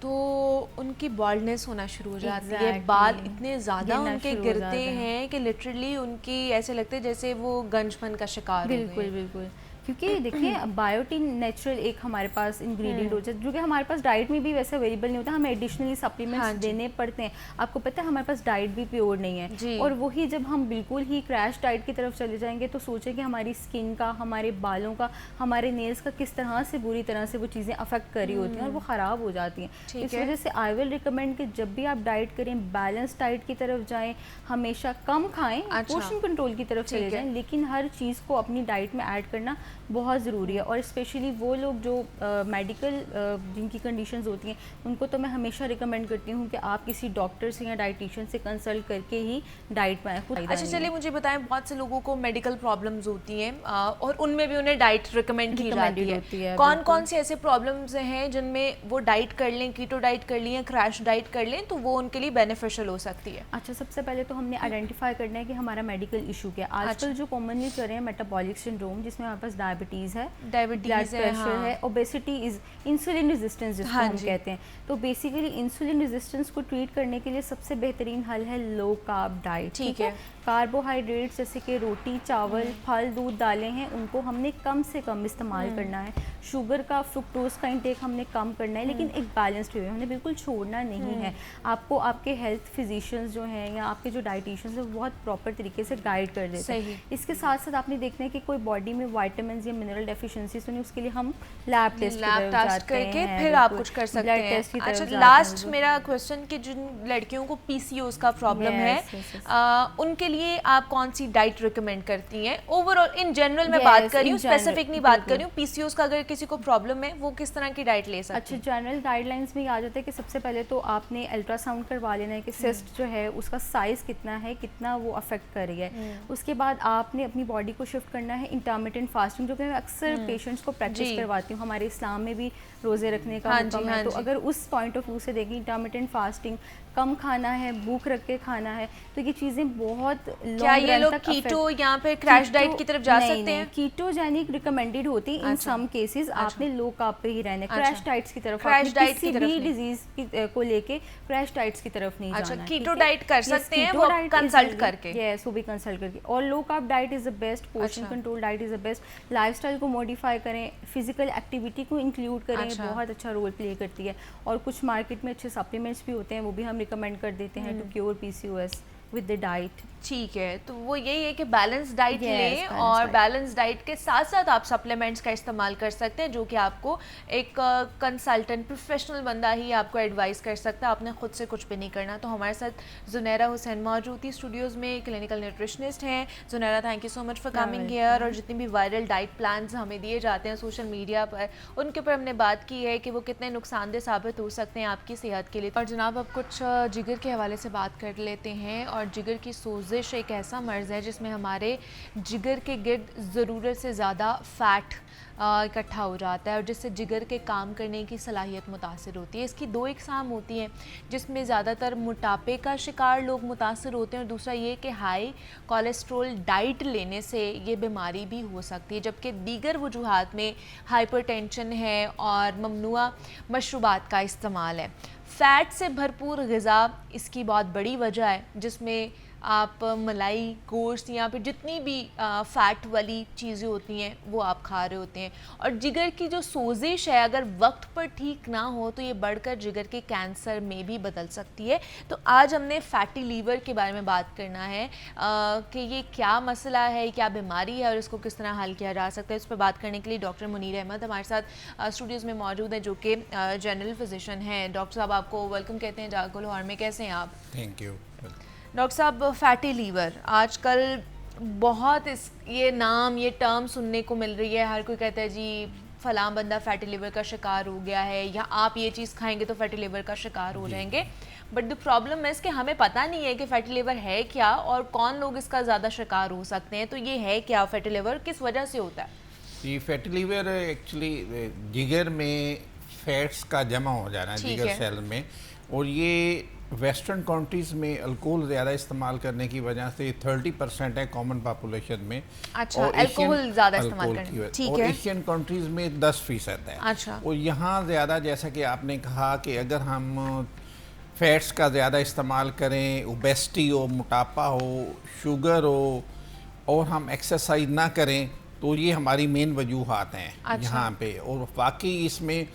तो उनकी बॉल्डनेस होना शुरू हो जाती है, बाल इतने ज़्यादा उनके गिरते हैं कि लिटरली उनकी ऐसे लगते हैं जैसे वो गंजपन का शिकार हो गए। बिल्कुल बिल्कुल, क्योंकि देखिए बायोटिन नेचुरल एक हमारे पास इंग्रेडिएंट होता है जो कि हमारे पास डाइट में भी वैसे अवेलेबल नहीं होता, हमें एडिशनली सप्लीमेंट्स देने पड़ते हैं। आपको पता है हमारे पास डाइट भी प्योर नहीं है, और वही जब हम बिल्कुल ही क्रैश डाइट की तरफ चले जाएंगे तो सोचें कि हमारी स्किन का, हमारे बालों का, हमारे नेल्स का किस तरह से बुरी तरह से वो चीज़ें अफेक्ट कर रही होती हैं और वो ख़राब हो जाती हैं। इस वजह से आई विल रिकमेंड कि जब भी आप डाइट करें बैलेंस डाइट की तरफ जाएँ, हमेशा कम खाएँ, पोर्शन कंट्रोल की तरफ चले जाएँ, लेकिन हर चीज़ को अपनी डाइट में ऐड करना बहुत ज़रूरी है। और स्पेशली वो लोग जो मेडिकल जिनकी कंडीशंस होती हैं उनको तो मैं हमेशा रिकमेंड करती हूँ कि आप किसी डॉक्टर से या डाइटिशियन से कंसल्ट करके ही डाइट में आए। अच्छा चलिए मुझे बताएं, बहुत से लोगों को मेडिकल प्रॉब्लम्स होती हैं और उनमें भी उन्हें डाइट रिकमेंड की जाती है। कौन कौन से ऐसे प्रॉब्लम्स हैं जिनमें वो डाइट कर लें, कीटो डाइट कर लें या क्रैश डाइट कर लें तो वो उनके लिए बेनिफिशियल हो सकती है? अच्छा, सबसे पहले तो हमने आइडेंटिफाई करना है कि हमारा मेडिकल इशू क्या है। आजकल जो कॉमनली कर रहे हैं मेटाबॉलिक सिंड्रोम, जिसमें हमारे पास डायबिटीज़ है, ब्लड प्रेशर है, ओबेसिटी इज इंसुलिन रेजिस्टेंस जिसको हम कहते हैं। तो बेसिकली इंसुलिन रेजिस्टेंस को ट्रीट करने के लिए सबसे बेहतरीन हल है लो कार्ब डाइट। ठीक है, कार्बोहाइड्रेट्स जैसे कि रोटी, चावल, फल, दूध, दालें हैं, उनको हमने कम से कम इस्तेमाल करना है। शुगर का, फ्रुक्टोज का इंटेक हमने कम करना है, लेकिन एक बैलेंस्ड वे में, हमने बिल्कुल छोड़ना नहीं है। आपको आपके हेल्थ फिजिशियंस जो हैं या आपके जो डाइटिशियंस हैं वो बहुत प्रॉपर तरीके से गाइड कर देते हैं। इसके साथ साथ आपने देखना है कि कोई बॉडी में वाइटामिन या मिनरल डेफिशिएंसी तो नहीं, उसके लिए हम लैब टेस्ट करके फिर आप कुछ कर सकते हैं। अच्छा, लास्ट मेरा क्वेश्चन कि जिन लड़कियों को पीसीओएस का प्रॉब्लम है उनके लिए आप कौन सी डाइट रिकमेंड करती हैं? ओवरऑल इन जनरल मैं बात कर रही हूँ, स्पेसिफिक नहीं बात कर रही हूँ। पीसीओएस का अगर किसी को प्रॉब्लम है वो किस तरह की डाइट ले सकते हैं? अच्छा, जनरल गाइडलाइंस में आ जाता है कि सबसे पहले तो आपने अल्ट्रासाउंड करवा लेना है कि सिस्ट जो है उसका साइज कितना है, कितना वो अफेक्ट कर रही है। उसके बाद आपने अपनी बॉडी को शिफ्ट करना है इंटरमिटेंट फास्टिंग, जो कि मैं अक्सर पेशेंट्स को प्रैक्टिस करवाती हूँ। हमारे इस्लाम में भी रोज़े रखने का हुक्म है, तो अगर उस पॉइंट ऑफ व्यू से देखें इंटरमिटेंट फास्टिंग, कम खाना है, भूख रख के खाना है, तो ये चीज़ें बहुत क्या ये लोग कीटो या फिर क्रैश डाइट की तरफ जा सकते हैं? कीटोजेनिक रिकमेंडेड होती है इन सम केसेस। आपने लो कार्ब पे ही रहना है, क्रैश डाइट्स की तरफ, क्रैश डाइट की तरफ भी डिजीज को लेके क्रैश डाइट्स की तरफ नहीं जाना। कीटो डाइट कर सकते हैं वो कंसल्ट करके? यस, वो भी कंसल्ट करके। और low carb diet is the best, portion control diet is the best. Lifestyle को मॉडिफाई करें, फिजिकल एक्टिविटी को इंक्लूड करें, बहुत अच्छा रोल प्ले करती है। और कुछ मार्केट में अच्छे सप्लीमेंट्स भी होते हैं, वो भी हम रिकमेंड कर देते हैं to cure PCOS with the diet. ठीक है, तो वो यही है कि बैलेंस डाइट लें और बैलेंस डाइट के साथ साथ आप सप्लीमेंट्स का इस्तेमाल कर सकते हैं, जो कि आपको एक कंसल्टेंट प्रोफेशनल बंदा ही आपको एडवाइस कर सकता है। आपने खुद से कुछ भी नहीं करना। तो हमारे साथ ज़ुनैरा हुसैन मौजूद थी स्टूडियोज़ में, क्लिनिकल न्यूट्रिशनिस्ट हैं। Zunaira, thank you so much for coming here. और जितनी भी वायरल डाइट प्लान्स हमें दिए जाते हैं सोशल मीडिया पर, उनके ऊपर हमने बात की है कि वो कितने नुकसानदेह साबित हो सकते हैं आपकी सेहत के लिए। और जनाब, अब कुछ जिगर के हवाले से बात कर लेते हैं। और जिगर की सोजिश एक ऐसा मर्ज़ है जिसमें हमारे जिगर के गिर्द ज़रूरत से ज़्यादा फ़ैट इकट्ठा हो जाता है और जिससे जिगर के काम करने की सलाहियत मुतासर होती है। इसकी दो इकसाम होती हैं, जिसमें ज़्यादातर मोटापे का शिकार लोग मुतासर होते हैं और दूसरा ये कि हाई कोलेस्ट्रोल डाइट लेने से ये बीमारी भी हो सकती है। जबकि दीगर वजूहात में हाइपरटेंशन है और ममनुआ मशरूबात का इस्तेमाल है। फ़ैट से भरपूर ग़िज़ा इसकी बहुत बड़ी वजह है, जिसमें आप मलाई, गोश्त या फिर जितनी भी फ़ैट वाली चीज़ें होती हैं वो आप खा रहे होते हैं। और जिगर की जो सोजिश है अगर वक्त पर ठीक ना हो तो ये बढ़कर जिगर के कैंसर में भी बदल सकती है। तो आज हमने फैटी लीवर के बारे में बात करना है कि ये क्या मसला है, क्या बीमारी है और इसको किस तरह हल किया जा सकता है। इस पर बात करने के लिए डॉक्टर मुनीर अहमद हमारे साथ स्टूडियोज़ में मौजूद हैं, जो कि जनरल फिजिशियन हैं। डॉक्टर साहब, आपको वेलकम कहते हैं जागो लाहौर में। कैसे हैं आप? Thank you. डॉक्टर साहब, फैटी लीवर आजकल बहुत ये नाम, ये टर्म सुनने को मिल रही है। हर कोई कहता है जी फलां बंदा फैटी लीवर का शिकार हो गया है, या आप ये चीज़ खाएंगे तो फैटी लीवर का शिकार हो जाएंगे। बट द प्रॉब्लम है कि हमें पता नहीं है कि फैटी लीवर है क्या और कौन लोग इसका ज़्यादा शिकार हो सकते हैं। तो ये है क्या फैटी लीवर, किस वजह से होता है? ये फैटी लीवर एक्चुअली जिगर में फैट्स का जमा हो जाना है जिगर सेल में, और ये वेस्टर्न कंट्रीज में अल्कोहल ज़्यादा इस्तेमाल करने की वजह से 30% है कॉमन पॉपुलेशन में। अच्छा, और अल्कोहल ज़्यादा इस्तेमाल अल्कोहल करने, की ठीक और है। एशियन कंट्रीज में 10% है। अच्छा। और यहाँ ज़्यादा, जैसा कि आपने कहा कि अगर हम फैट्स का ज़्यादा इस्तेमाल करें, ओबेसिटी हो, मोटापा हो, शुगर हो, और हम एक्सरसाइज ना करें, तो ये हमारी मेन वजूहात हैं यहाँ पे। और बाकी इसमें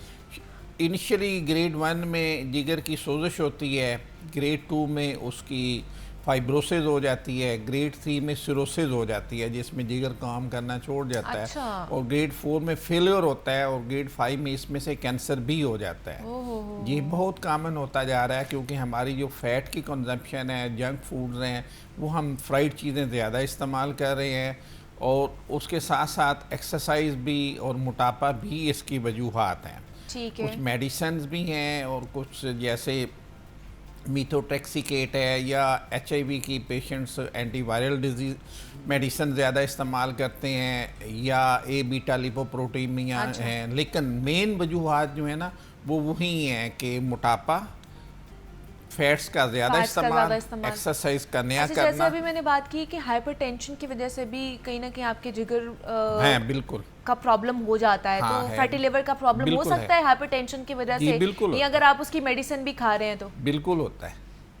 इनिशियली ग्रेड 1 में जिगर की सोजिश होती है, ग्रेड 2 में उसकी फाइब्रोसिस हो जाती है, ग्रेड 3 में सिरोसिस हो जाती है जिसमें जिगर काम करना छोड़ जाता अच्छा। है, और ग्रेड 4 में फेलियर होता है, और ग्रेड 5 में इसमें से कैंसर भी हो जाता है। ये बहुत कॉमन होता जा रहा है क्योंकि हमारी जो फैट की कंजम्पशन है, जंक फूड्स हैं, वो हम फ्राइड चीज़ें ज़्यादा इस्तेमाल कर रहे हैं, और उसके साथ साथ एक्सरसाइज भी और मोटापा भी इसकी वजूहात हैं। ठीक है। कुछ मेडिसिन भी हैं, और कुछ जैसे मीथोट्रेक्सिकेट है, या HIV की पेशेंट्स एंटीवायरल डिजीज मेडिसिन ज़्यादा इस्तेमाल करते हैं, या ए बीटा लिपोप्रोटीमिया हैं। लेकिन मेन वजूहात जो है ना, वो वही हैं कि मोटापा, फैट्स का ज़्यादा इस्तेमाल, एक्सरसाइज का नया अच्छा, करना। जैसे अभी मैंने बात की कि हाइपरटेंशन की वजह से भी कहीं ना कहीं आपके जिगर हैं, बिल्कुल का प्रॉब्लम हो जाता है। हाँ, तो है। फैटी लिवर का प्रॉब्लम हो बिल्कुल सकता है हाइपरटेंशन की वजह जी, से, बिल्कुल या होता अगर आप उसकी मेडिसिन भी खा रहे हैं तो? बिल्कुल होता है।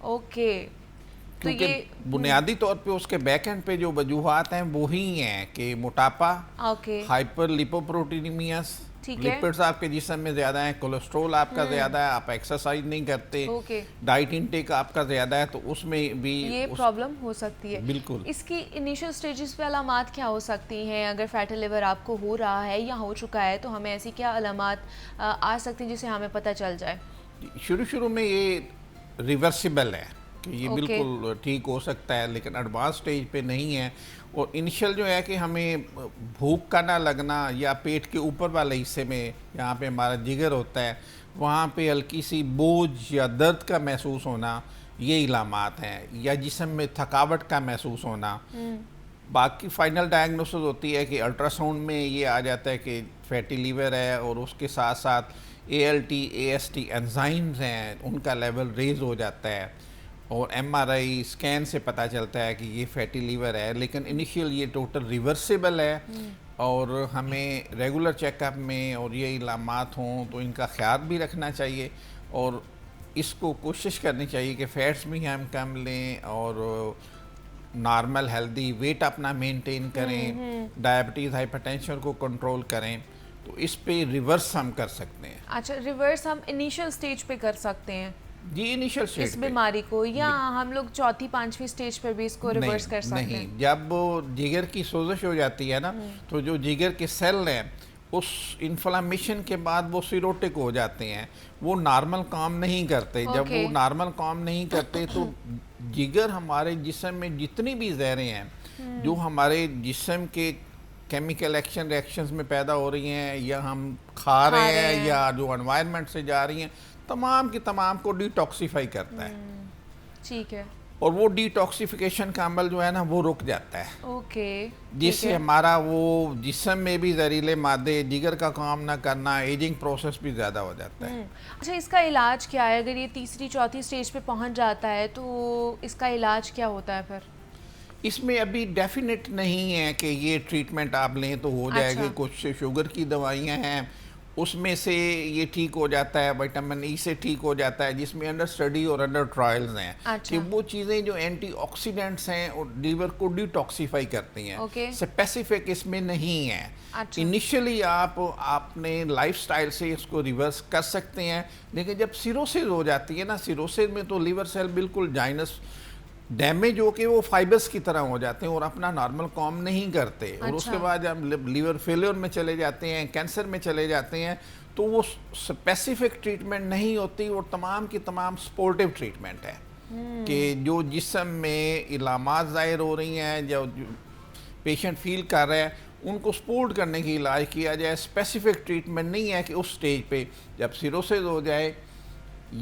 ओके, तो क्योंकि ये बुनियादी तौर पे उसके बैक एंड पे जो वजूहात हैं वो ही हैं कि मोटापा, ओके, हाइपर लिपोप्रोटीनिमिया, ठीक है। लिपिड्स आपके जिस्म में ज़्यादा है, कोलेस्ट्रॉल आपका ज़्यादा है, आप एक्सरसाइज नहीं करते, ओके, डाइट इंटेक आपका ज़्यादा है, तो उसमें भी ये प्रॉब्लम हो सकती है। बिल्कुल। इसकी इनिशियल स्टेजेस पे अलामात क्या हो सकती हैं? अगर फैटी लिवर आपको हो रहा है या हो चुका है तो हमें ऐसी क्या अलामात आ सकती हैं जिससे हमें पता चल जाए? शुरू में ये रिवर्सिबल है कि ये ओके। बिल्कुल ठीक हो सकता है, लेकिन एडवांस स्टेज पे नहीं है। और इनिशियल जो है कि हमें भूख का ना लगना, या पेट के ऊपर वाले हिस्से में जहाँ पे हमारा जिगर होता है, वहाँ पे हल्की सी बोझ या दर्द का महसूस होना, ये इलामात हैं। या जिस्म में थकावट का महसूस होना। बाकी फाइनल डायग्नोसिस होती है कि अल्ट्रासाउंड में ये आ जाता है कि फैटी लीवर है, और उसके साथ साथ ALT AST एंजाइम्स हैं, उनका लेवल रेज हो जाता है, और MRI स्कैन से पता चलता है कि ये फैटी लीवर है। लेकिन इनिशियल ये टोटल रिवर्सिबल है, और हमें रेगुलर चेकअप में और ये इलामात हों तो इनका ख्याल भी रखना चाहिए, और इसको कोशिश करनी चाहिए कि फ़ैट्स भी हम कम लें, और नॉर्मल हेल्दी वेट अपना मेंटेन करें, डायबिटीज़ हाइपरटेंशन को कंट्रोल करें, तो इस पे रिवर्स हम कर सकते हैं। अच्छा, रिवर्स हम इनिशियल स्टेज पे कर सकते हैं जी, इनिशियल स्टेज इस बीमारी को, या हम लोग चौथी पांचवी स्टेज पर भी इसको रिवर्स कर सकते हैं? नहीं, जब जिगर की सोजिश हो जाती है ना, तो जो जिगर के सेल हैं उस इन्फ्लामेशन के बाद वो सिरोटिक हो जाते हैं, वो नॉर्मल काम नहीं करते। जब वो नॉर्मल काम नहीं करते तो जिगर हमारे जिस्म में जितनी भी जहरें हैं जो हमारे जिस्म के केमिकल एक्शन रिएक्शंस में पैदा हो रही हैं, या हम खा रहे हैं, या जो एनवायरनमेंट से जा रही हैं, तमाम की तमाम को डिटॉक्सिफाई करता है। ठीक है। और वो डिटॉक्सिफिकेशन का अमल जो है ना, वो रुक जाता है। ओके, जिससे हमारा वो जिस्म में भी जहरीले मादे, जिगर का काम ना करना, एजिंग प्रोसेस भी ज़्यादा हो जाता है। अच्छा, इसका इलाज क्या है? अगर ये तीसरी चौथी स्टेज पे पहुंच जाता है तो इसका इलाज क्या होता है फिर? इसमें अभी डेफिनेट नहीं है कि ये ट्रीटमेंट आप लें तो हो जाएगी। अच्छा। कुछ शुगर की दवाइयाँ हैं, उसमें से ये ठीक हो जाता है, विटामिन ई से ठीक हो जाता है, जिसमें अंडर स्टडी और अंडर ट्रायल्स हैं। अच्छा। कि वो चीज़ें जो एंटीऑक्सीडेंट्स हैं और लीवर को डिटॉक्सिफाई करती हैं। ओके। स्पेसिफिक इसमें नहीं है। अच्छा। इनिशियली आप अपने लाइफस्टाइल से इसको रिवर्स कर सकते हैं, लेकिन जब सिरोसिस हो जाती है ना, सिरोसिस में तो लीवर सेल बिल्कुल जाइनस डैमेज होके वो फाइबर्स की तरह हो जाते हैं और अपना नॉर्मल काम नहीं करते। और उसके बाद जब लीवर फेलियर में चले जाते हैं, कैंसर में चले जाते हैं, तो वो स्पेसिफिक ट्रीटमेंट नहीं होती, वो तमाम की तमाम सपोर्टिव ट्रीटमेंट है। कि जो जिस्म में इलामात ज़ाहिर हो रही हैं, जो पेशेंट फील कर रहा है, उनको सपोर्ट करने की इलाज किया जाए। स्पेसिफिक ट्रीटमेंट नहीं है कि उस स्टेज पे जब सिरोसिस हो जाए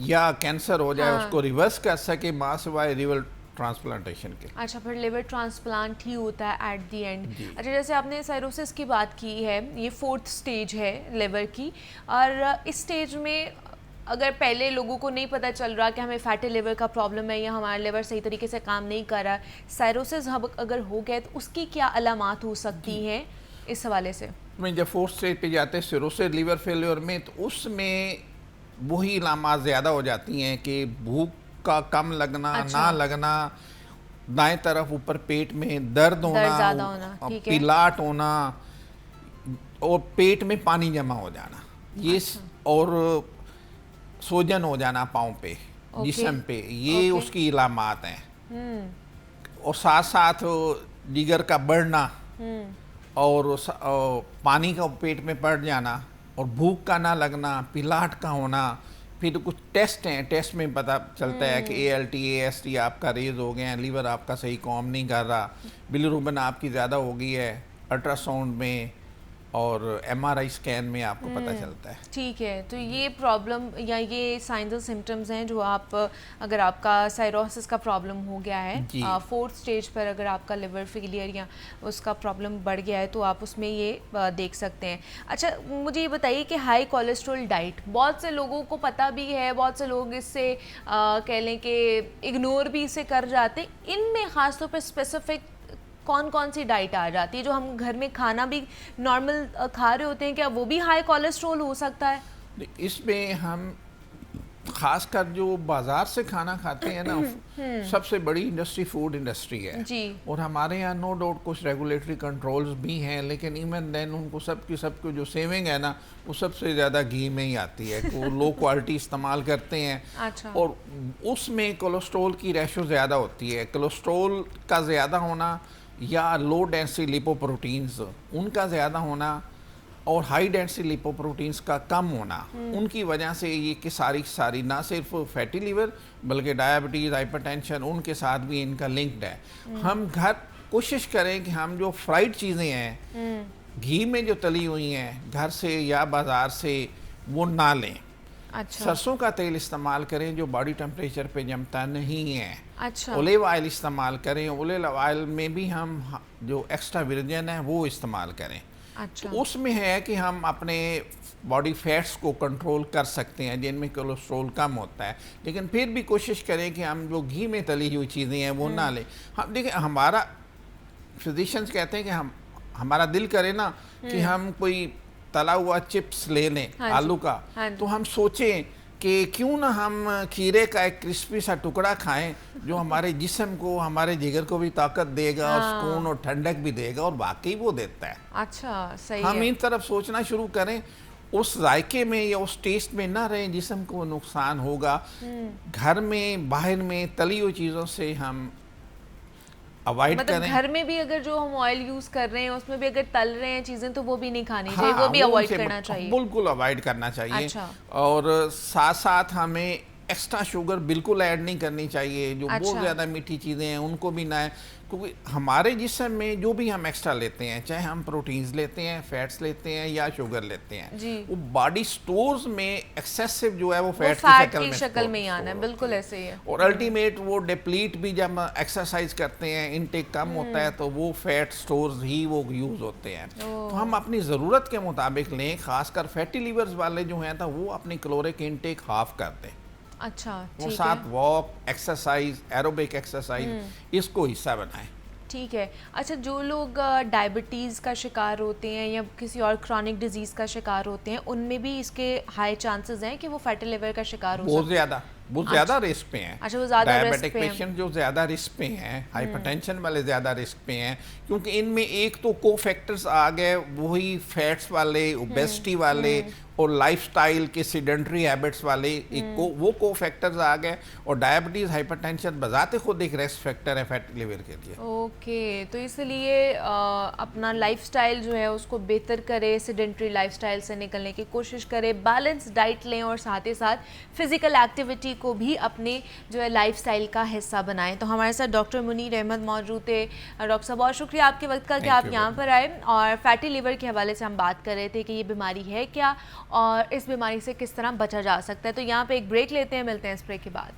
या कैंसर हो जाए उसको रिवर्स कर सके, मां सिवाय लिवर ट्रांसप्लांटेशन के। अच्छा, फिर लिवर ट्रांसप्लांट ही होता है एट द एंड। अच्छा, जैसे आपने साइरोसिस की बात की है, ये 4th स्टेज है लिवर की, और इस स्टेज में अगर पहले लोगों को नहीं पता चल रहा कि हमें फैटी लिवर का प्रॉब्लम है या हमारा लिवर सही तरीके से काम नहीं कर रहा, साइरोसिस अगर हो गया तो उसकी क्या अलामात हो सकती हैं इस हवाले से? में जब फोर्थ स्टेज पे जाते हैं सिरोसिस लिवर फेलियर में, तो उसमें वही अलामात ज़्यादा हो जाती हैं कि भूख का कम लगना, ना लगना, दाएं तरफ ऊपर पेट में दर्द होना, पिलाट होना और पेट में पानी जमा हो जाना, ये और सोजन हो जाना पाँव पे, जिस्म पे, ये उसकी इलामात हैं। और साथ साथ जिगर का बढ़ना और पानी का पेट में पड़ जाना और भूख का ना लगना, पिलाट का होना। फिर कुछ टेस्ट हैं, टेस्ट में पता चलता है कि ALT AST आपका रेज हो गया है, लीवर आपका सही काम नहीं कर रहा, बिलिरुबिन आपकी ज़्यादा हो गई है, अल्ट्रासाउंड में और MRI स्कैन में आपको पता चलता है। ठीक है, तो ये प्रॉब्लम या ये साइंस और सिम्टम्स हैं जो आप, अगर आपका साइरोसिस का प्रॉब्लम हो गया है फोर्थ स्टेज पर, अगर आपका लिवर फेलियर या उसका प्रॉब्लम बढ़ गया है तो आप उसमें ये देख सकते हैं। अच्छा, मुझे ये बताइए कि हाई कोलेस्ट्रॉल डाइट बहुत से लोगों को पता भी है, बहुत से लोग इससे कह लें कि इग्नोर भी इसे कर जाते हैं, इनमें ख़ासतौर पर स्पेसिफिक कौन कौन सी डाइट आ जाती है? जो हम घर में खाना भी नॉर्मल खा रहे होते हैं, क्या वो भी हाई कोलेस्ट्रॉल हो सकता है? इसमें हम खासकर जो बाजार से खाना खाते हैं ना, सबसे बड़ी इंडस्ट्री फूड इंडस्ट्री है जी। और हमारे यहाँ नो डाउट कुछ रेगुलेटरी कंट्रोल्स भी हैं, लेकिन इवन देन उनको सबकी जो सेविंग है ना, वो सबसे ज़्यादा घी में ही आती है। वो लो क्वालिटी इस्तेमाल करते हैं। अच्छा। और उसमें कोलेस्ट्रॉल की रेशो ज़्यादा होती है। कोलेस्ट्रॉल का ज़्यादा होना या लो डेंसिटी लिपोप्रोटीन्स उनका ज़्यादा होना और हाई डेंसिटी लिपोप्रोटीन्स का कम होना, उनकी वजह से ये कि सारी ना सिर्फ फैटी लिवर बल्कि डायबिटीज़, हाइपरटेंशन, उनके साथ भी इनका लिंक्ड है। हम घर कोशिश करें कि हम जो फ्राइड चीज़ें हैं, घी में जो तली हुई हैं, घर से या बाज़ार से वो ना लें। अच्छा। सरसों का तेल इस्तेमाल करें जो बॉडी टेम्परेचर पे जमता नहीं है। अच्छा। ओलिव ऑयल इस्तेमाल करें, ओलिव ऑयल में भी हम जो एक्स्ट्रा वर्जिन है वो इस्तेमाल करें। अच्छा। तो उसमें है कि हम अपने बॉडी फैट्स को कंट्रोल कर सकते हैं जिनमें कोलेस्ट्रॉल कम होता है, लेकिन फिर भी कोशिश करें कि हम जो घी में तली हुई चीज़ें हैं वो ना लें। हम देखिए, हमारा फिजिशियंस कहते हैं कि हमारा दिल करे ना कि हम कोई तला हुआ चिप्स ले लें आलू का, तो हम सोचें कि क्यों ना हम खीरे का एक क्रिस्पी सा टुकड़ा खाएं जो हमारे जिस्म को, हमारे जिगर को भी ताकत देगा और सुकून और ठंडक भी देगा, और वाकई वो देता है। अच्छा, सही हम है। इन तरफ सोचना शुरू करें, उस जायके में या उस टेस्ट में ना रहें जिस्म को नुकसान होगा। घर में बाहर में तली हुई चीज़ों से हम अवॉइड मतलब करें। घर में भी अगर जो हम ऑयल यूज कर रहे हैं उसमें भी अगर तल रहे हैं चीजें तो वो भी नहीं खानी चाहिए, वो भी अवॉइड करना चाहिए। बिल्कुल अवॉइड करना चाहिए। अच्छा। और साथ साथ हमें एक्स्ट्रा शुगर बिल्कुल ऐड नहीं करनी चाहिए। जो बहुत ज़्यादा मीठी चीज़ें हैं उनको भी ना है, क्योंकि हमारे जिस्म में जो भी हम एक्स्ट्रा लेते हैं, चाहे हम प्रोटीन्स लेते हैं, फैट्स लेते हैं या शुगर लेते हैं, वो बॉडी स्टोर्स में एक्सेसिव जो है वो फैट की शक्ल में ही आना है। बिल्कुल ऐसे ही है। और अल्टीमेट वो डिप्लीट भी जब एक्सरसाइज करते हैं, इनटेक कम होता है, तो वो फैट स्टोर्स ही वो यूज़ होते हैं। तो हम अपनी ज़रूरत के मुताबिक लें। खासकर फैटी लीवर्स वाले जो हैं तो वो अपनी कैलोरिक इनटेक हाफ कर दें। अच्छा, वो साथ वॉक, एक्सरसाइज, एरोबिक एक्सरसाइज इसको हिस्सा बनाएं। ठीक है। अच्छा, जो लोग डायबिटीज़ का शिकार होते हैं या किसी और क्रॉनिक डिजीज़ का शिकार होते हैं, उनमें भी इसके हाई चांसेस हैं कि वो फैटी लिवर का शिकार हो बहुत ज़्यादा रिस्क पे हैं। अच्छा, वो ज़्यादा रिस्क डायबिटिक पे हैं। पेशेंट जो ज़्यादा रिस्क पे हैं, हाइपरटेंशन वाले ज़्यादा रिस्क पे हैं, क्योंकि इनमें एक तो को फैक्टर्स आ गए, वही फैट्स वाले, ओबेसिटी वाले और लाइफस्टाइल के सीडेंटरी हैबिट्स वाले, एक वो को फैक्टर्स आ गए। और डायबिटीज़, हाइपरटेंशन बजाते खुद एक रिस्क फैक्टर है फैटी लिवर के लिए। ओके, तो इसलिए अपना लाइफस्टाइल जो है उसको बेहतर करें, सीडेंटरी लाइफस्टाइल से निकलने की कोशिश करें, बैलेंस डाइट लें और साथ ही साथ फिजिकल एक्टिविटी को भी अपने जो है लाइफस्टाइल का हिस्सा बनाएं। तो हमारे साथ डॉक्टर मुनीर अहमद मौजूद थे। डॉक्टर साहब, बहुत शुक्रिया आपके वक्त का कि आप यहाँ पर आए और फैटी लिवर के हवाले से हम बात कर रहे थे कि ये बीमारी है क्या और इस बीमारी से किस तरह बचा जा सकता है। तो यहाँ पे एक ब्रेक लेते हैं, मिलते हैं इस ब्रेक के बाद।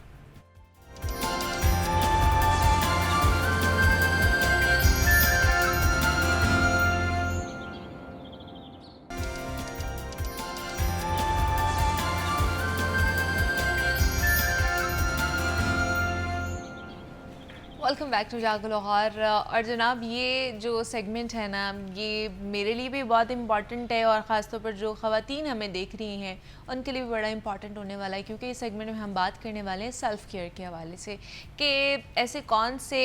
वेलकम बैक टू जागो लाहौर। और जनाब ये जो सेगमेंट है ना, ये मेरे लिए भी बहुत इम्पॉर्टेंट है और ख़ास तौर पर जो ख़वातीन हमें देख रही हैं उनके लिए भी बड़ा इम्पॉर्टेंट होने वाला है, क्योंकि इस सेगमेंट में हम बात करने वाले हैं सेल्फ़ केयर के हवाले से कि ऐसे कौन से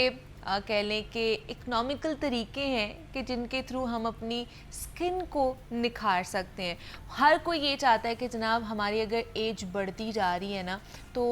कह लें कि इकनॉमिकल तरीके हैं कि जिनके थ्रू हम अपनी स्किन को निखार सकते हैं। हर कोई ये चाहता है कि जनाब हमारी अगर एज बढ़ती जा रही है ना, तो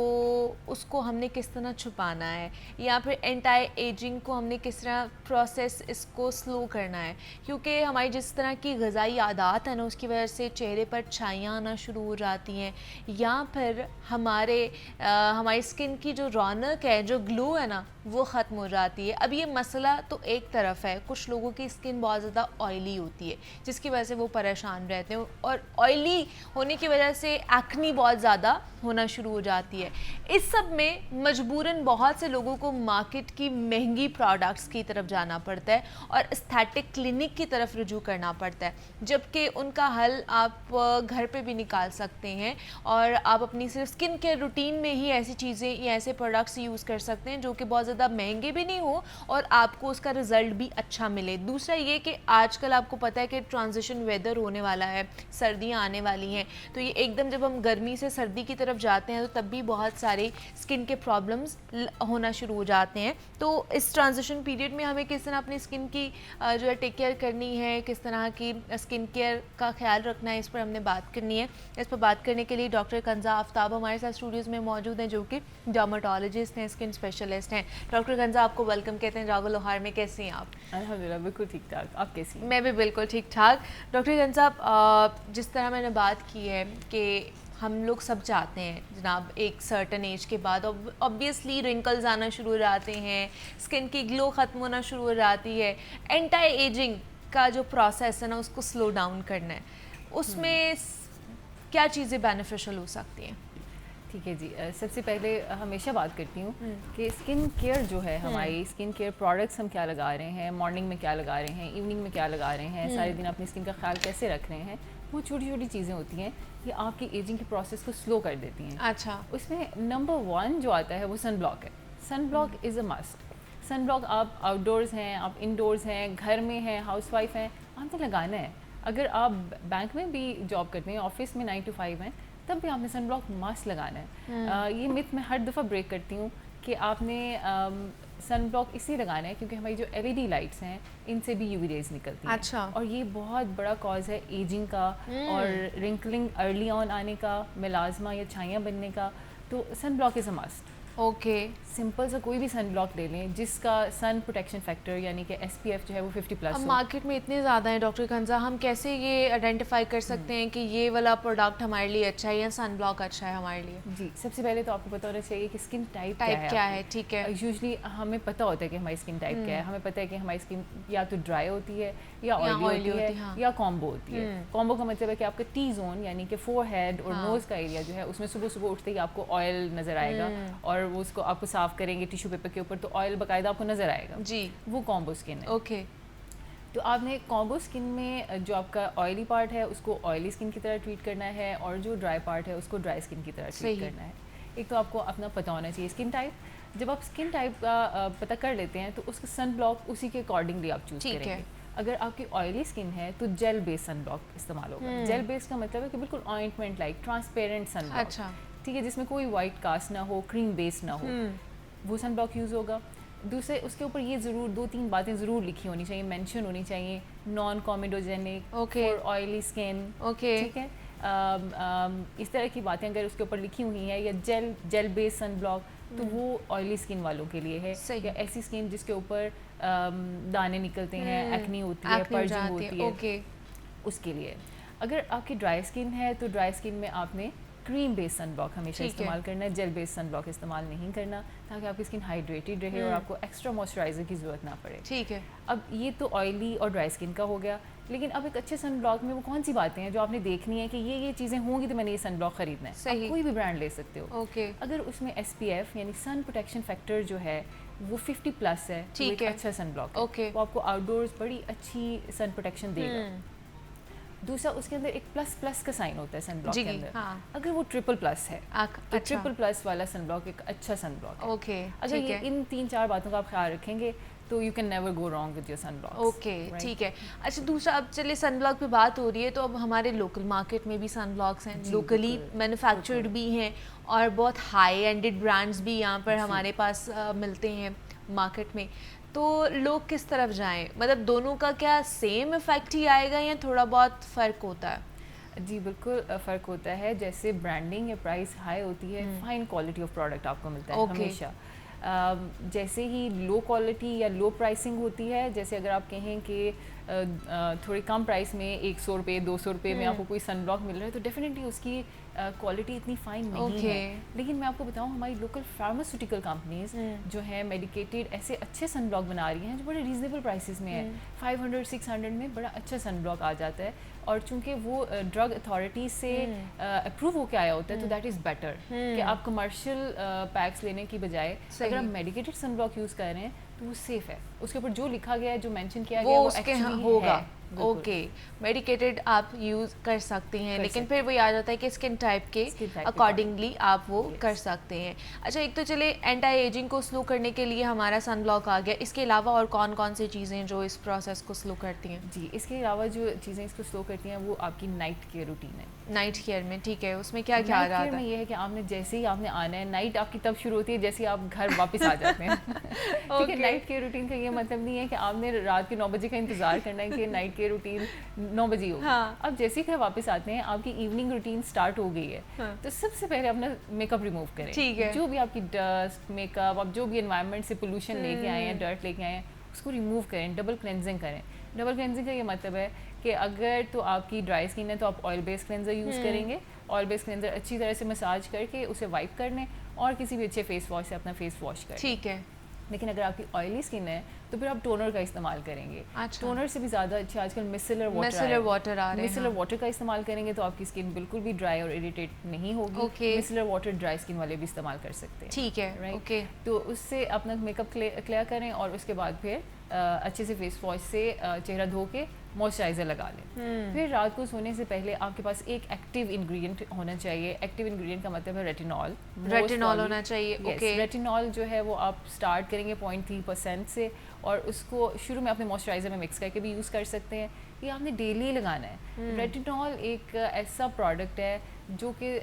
उसको हमने किस तरह छुपाना है, या फिर एंटी एजिंग को हमने किस तरह प्रोसेस इसको स्लो करना है, क्योंकि हमारी जिस तरह की ग़िज़ाई आदत है ना, उसकी वजह से चेहरे पर छाइयाँ आना शुरू हो जाती हैं, या फिर हमारी स्किन की जो रौनक है, जो ग्लो है ना, वो ख़त्म हो जाती है। अब ये मसला तो एक तरफ है, कुछ लोगों की स्किन बहुत ज़्यादा ऑयली होती है जिसकी वजह से वो परेशान रहते हैं, और ऑयली होने की वजह से एक्नी बहुत ज़्यादा होना शुरू हो जाती है। इस सब में मजबूरन बहुत से लोगों को मार्केट की महंगी प्रोडक्ट्स की तरफ जाना पड़ता है और एस्थेटिक क्लिनिक की तरफ रुजू करना पड़ता है, जबकि उनका हल आप घर पे भी निकाल सकते हैं और आप अपनी सिर्फ स्किन केयर रूटीन में ही ऐसी चीज़ें या ऐसे प्रोडक्ट्स यूज़ कर सकते हैं जो कि बहुत ज़्यादा महंगे भी नहीं हो और आपको उसका रिज़ल्ट भी अच्छा मिले। दूसरा ये कि आजकल आपको पता है कि ट्रांजिशन वेदर होने वाला है, सर्दियाँ आने वाली हैं, तो ये एकदम जब हम गर्मी से सर्दी की तरफ जाते हैं तो तब भी बहुत सारे स्किन के प्रॉब्लम्स होना शुरू हो जाते हैं। तो इस ट्रांजिशन पीरियड में हमें किस तरह अपनी स्किन की जो है टेक केयर करनी है, किस तरह की स्किन केयर का ख्याल रखना है, इस पर हमने बात करनी है। इस पर बात करने के लिए डॉक्टर कंजा आफ्ताब हमारे साथ स्टूडियोज़ में मौजूद हैं, जो कि डर्माटोलॉजिस्ट हैं, स्किन स्पेशलिस्ट हैं। डॉक्टर कंजा, आपको वेलकम कहते हैं जागो लाहौर में। कैसी हैं आप? अल्हम्दुलिल्लाह बिल्कुल ठीक ठाक, आप कैसी हैं? मैं भी बिल्कुल ठीक ठाक। डॉक्टर कंजा, जिस तरह मैंने बात की है कि हम लोग सब चाहते हैं जनाब एक सर्टन एज के बाद ऑब्वियसली रिंकल्स आना शुरू हो जाते हैं, स्किन की ग्लो ख़त्म होना शुरू हो जाती है। एंटी एजिंग का जो प्रोसेस है ना, उसको स्लो डाउन करना है, उसमें क्या चीज़ें बेनिफिशियल हो सकती हैं? ठीक है जी, सबसे पहले हमेशा बात करती हूँ कि स्किन केयर जो है, हमारी स्किन केयर प्रोडक्ट्स हम क्या लगा रहे हैं, मॉर्निंग में क्या लगा रहे हैं, इवनिंग में क्या लगा रहे हैं, सारे दिन अपनी स्किन का ख्याल कैसे रख रहे हैं, वो छोटी छोटी चीज़ें होती हैं ये आपकी एजिंग के प्रोसेस को स्लो कर देती हैं। अच्छा, उसमें नंबर 1 जो आता है वो सन ब्लॉक है। Sun block is a must. Sun block आप आउटडोर्स हैं, आप इंडोर्स हैं, घर में हैं, हाउसवाइफ हैं, आपने लगाना है। अगर आप बैंक में भी जॉब करते हैं, ऑफिस में 9 to 5 हैं, तब भी आपने सन ब्लॉक मस्ट लगाना है। ये मिथ मैं हर दफ़ा ब्रेक करती हूँ कि आपने सन ब्लॉक इसलिए लगाना है क्योंकि हमारी जो LED लाइट्स हैं इनसे भी UV रेज निकलती हैं। अच्छा। और ये बहुत बड़ा कॉज है एजिंग का और रिंकलिंग अर्ली ऑन आने का, मेलाज़मा या छाइयाँ बनने का। तो sun block is a must. Okay, simple सा कोई भी सन ब्लॉक ले लें जिसका सन प्रोटेक्शन फैक्टर यानी कि SPF जो है वो 50+ अब हो। मार्केट में इतने ज़्यादा हैं डॉक्टर कंजा, हम कैसे ये आइडेंटिफाई कर सकते हैं कि ये वाला प्रोडक्ट हमारे लिए अच्छा है या सन ब्लॉक अच्छा है हमारे लिए? जी, सबसे पहले तो आपको पता होना चाहिए कि स्किन टाइप क्या है? ठीक है। यूजुअली हमें पता होता है कि हमारी स्किन टाइप क्या है। हमें पता है कि हमारी स्किन या तो ड्राई होती है या ऑयली होती है, हाँ। या कॉम्बो होती है। कॉम्बो का मतलब है कि आपका T जोन यानी कि फोरहेड और नोज़ का एरिया जो है उसमें सुबह सुबह उठते ही आपको ऑयल नज़र आएगा और वो उसको आपको साफ करेंगे टिश्यू पेपर के ऊपर तो ऑयल बाकायदा आपको नज़र आएगा जी, वो कॉम्बो स्किन है। ओके। तो आपने कॉम्बो स्किन में जो आपका ऑयली पार्ट है उसको ऑयली स्किन की तरह ट्रीट करना है और जो ड्राई पार्ट है उसको ड्राई स्किन की तरह ट्रीट करना है। एक तो आपको अपना पता होना चाहिए स्किन टाइप। जब आप स्किन टाइप का पता कर लेते हैं तो उसका सन ब्लॉक उसी के अकॉर्डिंगली आप चूज़ करेंगे। अगर आपकी ऑयली स्किन है तो जेल बेस्ड सन ब्लॉक इस्तेमाल होगा। जेल बेस्ड का मतलब है कि बिल्कुल ointment like transparent sun block. अच्छा, ठीक है, जिसमें कोई वाइट कास्ट ना हो, क्रीम बेस्ड ना हो, वो सन ब्लॉक यूज़ होगा। दूसरे उसके ऊपर ये ज़रूर 2-3 बातें ज़रूर लिखी होनी चाहिए, मेंशन होनी चाहिए। Non comedogenic for oily skin, ठीक है। इस तरह की बातें अगर उसके ऊपर लिखी हुई हैं, या जेल बेस्ड सन ब्लॉक तो वो ऑयली स्किन वालों के लिए है, या ऐसी स्किन जिसके ऊपर दाने निकलते हैं, एक्नी होती है, पर्जिंग होती है, उसके लिए। अगर आपकी ड्राई स्किन है तो ड्राई स्किन में आपने क्रीम बेस्ड सन ब्लॉक हमेशा इस्तेमाल करना है, जेल बेस्ड सन ब्लॉक इस्तेमाल नहीं करना, ताकि आपकी स्किन हाइड्रेटेड रहे और आपको एक्स्ट्रा मॉइस्चराइजर की ज़रूरत ना पड़े। ठीक है। अब ये तो ऑयली और ड्राई स्किन का हो गया, लेकिन अब एक अच्छे सन ब्लॉक में वो कौन सी बातें हैं जो आपने देखनी है कि ये चीज़ें होंगी तो मैंने ये सन ब्लॉक खरीदना है। सही। आप कोई भी ब्रांड ले सकते हो। ओके। अगर उसमें SPF यानी सन प्रोटेक्शन फैक्टर जो है वो 50+ है, तो एक अच्छा सन ब्लॉक है। ओके। वो आपको आउटडोर्स बड़ी अच्छी सन प्रोटेक्शन देगा। दूसरा उसके अंदर एक प्लस प्लस का साइन होता है सनब्लॉक जी, के अंदर। हाँ। अगर वो ट्रिपल प्लस है तो अच्छा। ट्रिपल प्लस वाला सनब्लॉक एक अच्छा सनब्लॉक है। ओके, अगर ठीक ये है। इन 3-4 बातों का आप ख्याल रखेंगे तो you can never go wrong with your sunblock. Okay, ठीक है। अच्छा, दूसरा, अब चलिए सनब्लॉक पे बात हो रही है, तो अब हमारे लोकल मार्केट में भी सनब्लॉक्स हैं, लोकली मैन्युफैक्चर्ड भी हैं और बहुत हाई एंडेड ब्रांड्स भी यहाँ पर हमारे पास मिलते हैं मार्केट में। तो लोग किस तरफ जाएं? मतलब दोनों का क्या सेम इफेक्ट ही आएगा या थोड़ा बहुत फ़र्क होता है? जी बिल्कुल फ़र्क होता है। जैसे ब्रांडिंग या प्राइस हाई होती है, फाइन क्वालिटी ऑफ प्रोडक्ट आपको मिलता है हमेशा। जैसे ही लो क्वालिटी या लो प्राइसिंग होती है, जैसे अगर आप कहें कि थोड़ी कम प्राइस में 100 रुपये 200 रुपये में आपको कोई सनब्लॉक मिल रहा है, तो डेफिनेटली उसकी क्वालिटी इतनी फाइन नहीं है। लेकिन मैं आपको बताऊं, हमारी लोकल फार्मास्यूटिकल कंपनीज जो है मेडिकेटेड ऐसे अच्छे सनब्लॉक बना रही हैं जो बड़े रीजनेबल प्राइसेस में है। 500-600 में बड़ा अच्छा सनब्लॉक आ जाता है, और चूंकि वो ड्रग अथॉरिटी से अप्रूव होकर आया होता है, तो दैट इज़ बेटर कि आप कमर्शियल पैक्स लेने की बजाय अगर आप मेडिकेटेड सनब्लॉक यूज़ कर रहे हैं तो वो सेफ है। उसके ऊपर जो लिखा गया है, जो मेंशन किया गया है, वो एक्चुअली होगा। ओके, मेडिकेटेड आप यूज़ कर सकते हैं, लेकिन फिर वही आ जाता है कि स्किन टाइप के अकॉर्डिंगली आप वो कर सकते हैं। अच्छा, एक तो चले एंटी एजिंग को स्लो करने के लिए हमारा सनब्लॉक आ गया, इसके अलावा और कौन कौन सी चीज़ें जो इस प्रोसेस को स्लो करती हैं? जी, इसके अलावा जो चीज़ें इसको स्लो करती हैं वो आपकी नाइट केयर रूटीन है। नाइट केयर में, ठीक है, उसमें क्या क्या आ रहा है? में ये है कि आपने जैसे ही आपने आना है, नाइट आपकी तब शुरू होती है जैसे ही आप घर वापस आ जाते हैं। ठीक है, नाइट केयर रूटीन का ये मतलब नहीं है कि आपने रात के 9 बजे का इंतजार करना है कि नाइट केयर रूटीन 9 बजे हो। हाँ। अब जैसे ही घर वापस आते हैं, आपकी इवनिंग रूटीन स्टार्ट हो गई है। हाँ। तो सबसे पहले अपना मेकअप रिमूव करें। ठीक है। जो भी आपकी डस्ट, मेकअप, आप जो भी एनवायरनमेंट से पोल्यूशन लेके आए हैं, डर्ट लेके आए हैं, उसको रिमूव करें, डबल क्लेंजिंग करें। डबल क्लेंजिंग का ये मतलब है कि अगर तो आपकी ड्राई स्किन है तो आप ऑयल बेस्ड क्लेंजर यूज़ करेंगे। ऑयल बेस्ड क्लेंजर अच्छी तरह से मसाज करके उसे वाइप कर लें और किसी भी अच्छे फेस वॉश से अपना फेस वॉश करें। ठीक है। लेकिन अगर आपकी ऑयली स्किन है तो फिर आप टोनर का इस्तेमाल करेंगे। अच्छा। टोनर से भी ज़्यादा अच्छा आजकल मिसलर वाटर आ रहे हैं। मिसलर वाटर का इस्तेमाल करेंगे तो आपकी स्किन बिल्कुल भी ड्राई और इरिटेट नहीं होगी। मिसलर वाटर ड्राई स्किन वाले भी इस्तेमाल कर सकते हैं। ठीक है, राइट। ओके। तो उससे अपना मेकअप क्लियर करें और उसके बाद फिर अच्छे से फेस वॉश से चेहरा धो के मॉइस्चराइज़र लगा लें। फिर रात को सोने से पहले आपके पास एक एक्टिव इंग्रेडिएंट होना चाहिए। एक्टिव इंग्रेडिएंट का मतलब है रेटिनॉल। रेटिनॉल होना चाहिए, ओके। रेटिनॉल जो है वो आप स्टार्ट करेंगे 0.3% से, और उसको शुरू में अपने मॉइस्चराइज़र में मिक्स करके भी यूज़ कर सकते हैं। ये आपने डेली लगाना है। रेटिनॉल एक ऐसा प्रोडक्ट है जो कि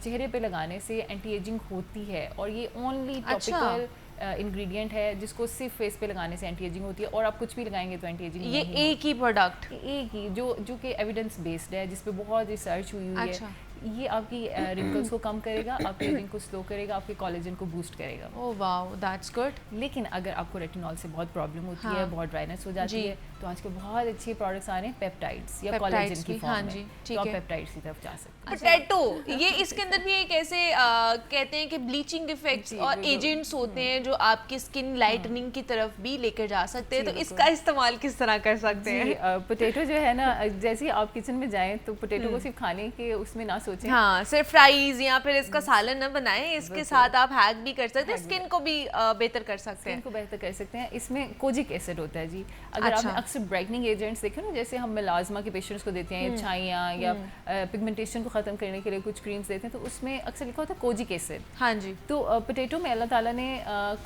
चेहरे पे लगाने से एंटी एजिंग होती है, और ये ओनली टॉपिकल इंग्रेडिएंट है जिसको सिर्फ फेस पे लगाने से एंटी एजिंग होती है, और आप कुछ भी लगाएंगे तो एंटी एजिंग ये एक ही प्रोडक्ट, एक ही जो कि एविडेंस बेस्ड है, जिस पे बहुत रिसर्च हुई है। अच्छा। ये आपकी रिंकल्स को कम करेगा, आपकी एजिंग को स्लो करेगा, आपके कोलेजन को बूस्ट करेगा। Oh wow, that's good. लेकिन अगर आपको रेटिनॉल से बहुत प्रॉब्लम होती है, बहुत ड्राइनेस हो जाती है, तो आजकल बहुत अच्छे प्रोडक्ट्स आ रहे हैं पेप्टाइड्स या कोलेजन की फॉर्म में, तो आप पेप्टाइड्स की तरफ जा सकते हैं। पोटैटो, ये इसके अंदर भी एक ऐसे कहते हैं कि ब्लीचिंग इफेक्ट्स और एजेंट्स होते हैं जो आपकी स्किन लाइटनिंग की तरफ भी लेकर जा सकते हैं, तो इसका इस्तेमाल किस तरह कर सकते हैं? पोटैटो जो है ना, जैसे ही आप किचन में जाएं तो पोटैटो को सिर्फ खाने के उसमें ना सोचें। हाँ, सिर्फ फ्राइज या फिर इसका सालन न बनाएं, इसके साथ आप हैक भी कर सकते हैं, स्किन को भी बेहतर कर सकते हैं। स्किन को बेहतर कर सकते हैं। इसमें कोजिक एसिड होता है जी। अगर आपने अक्सर ब्राइटनिंग एजेंट्स देखे ना, जैसे हम मेलाज्मा के पेशेंट्स को देते हैं, छाइयाँ या पिगमेंटेशन को ख़त्म करने के लिए कुछ क्रीम्स देते हैं, तो उसमें अक्सर लिखा होता है कोजिक एसिड। हाँ जी। तो पोटैटो में अल्लाह ताला ने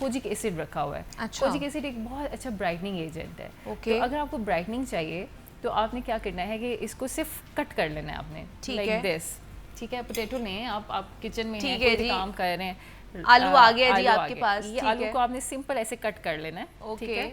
कोजिक एसिड रखा हुआ है। अच्छा। कोजिक एसिड एक बहुत अच्छा ब्राइटनिंग एजेंट है। ओके। तो अगर आपको ब्राइटनिंग चाहिए तो आपने क्या करना है कि इसको सिर्फ कट कर लेना है आपने, लाइक दिस। ठीक है, पोटैटो लें आप किचन में हैं, कोई काम कर रहे हैं, आलू आ गया जी आपके पास, ये आलू को आपने सिंपल ऐसे कट कर लेना है। ठीक है,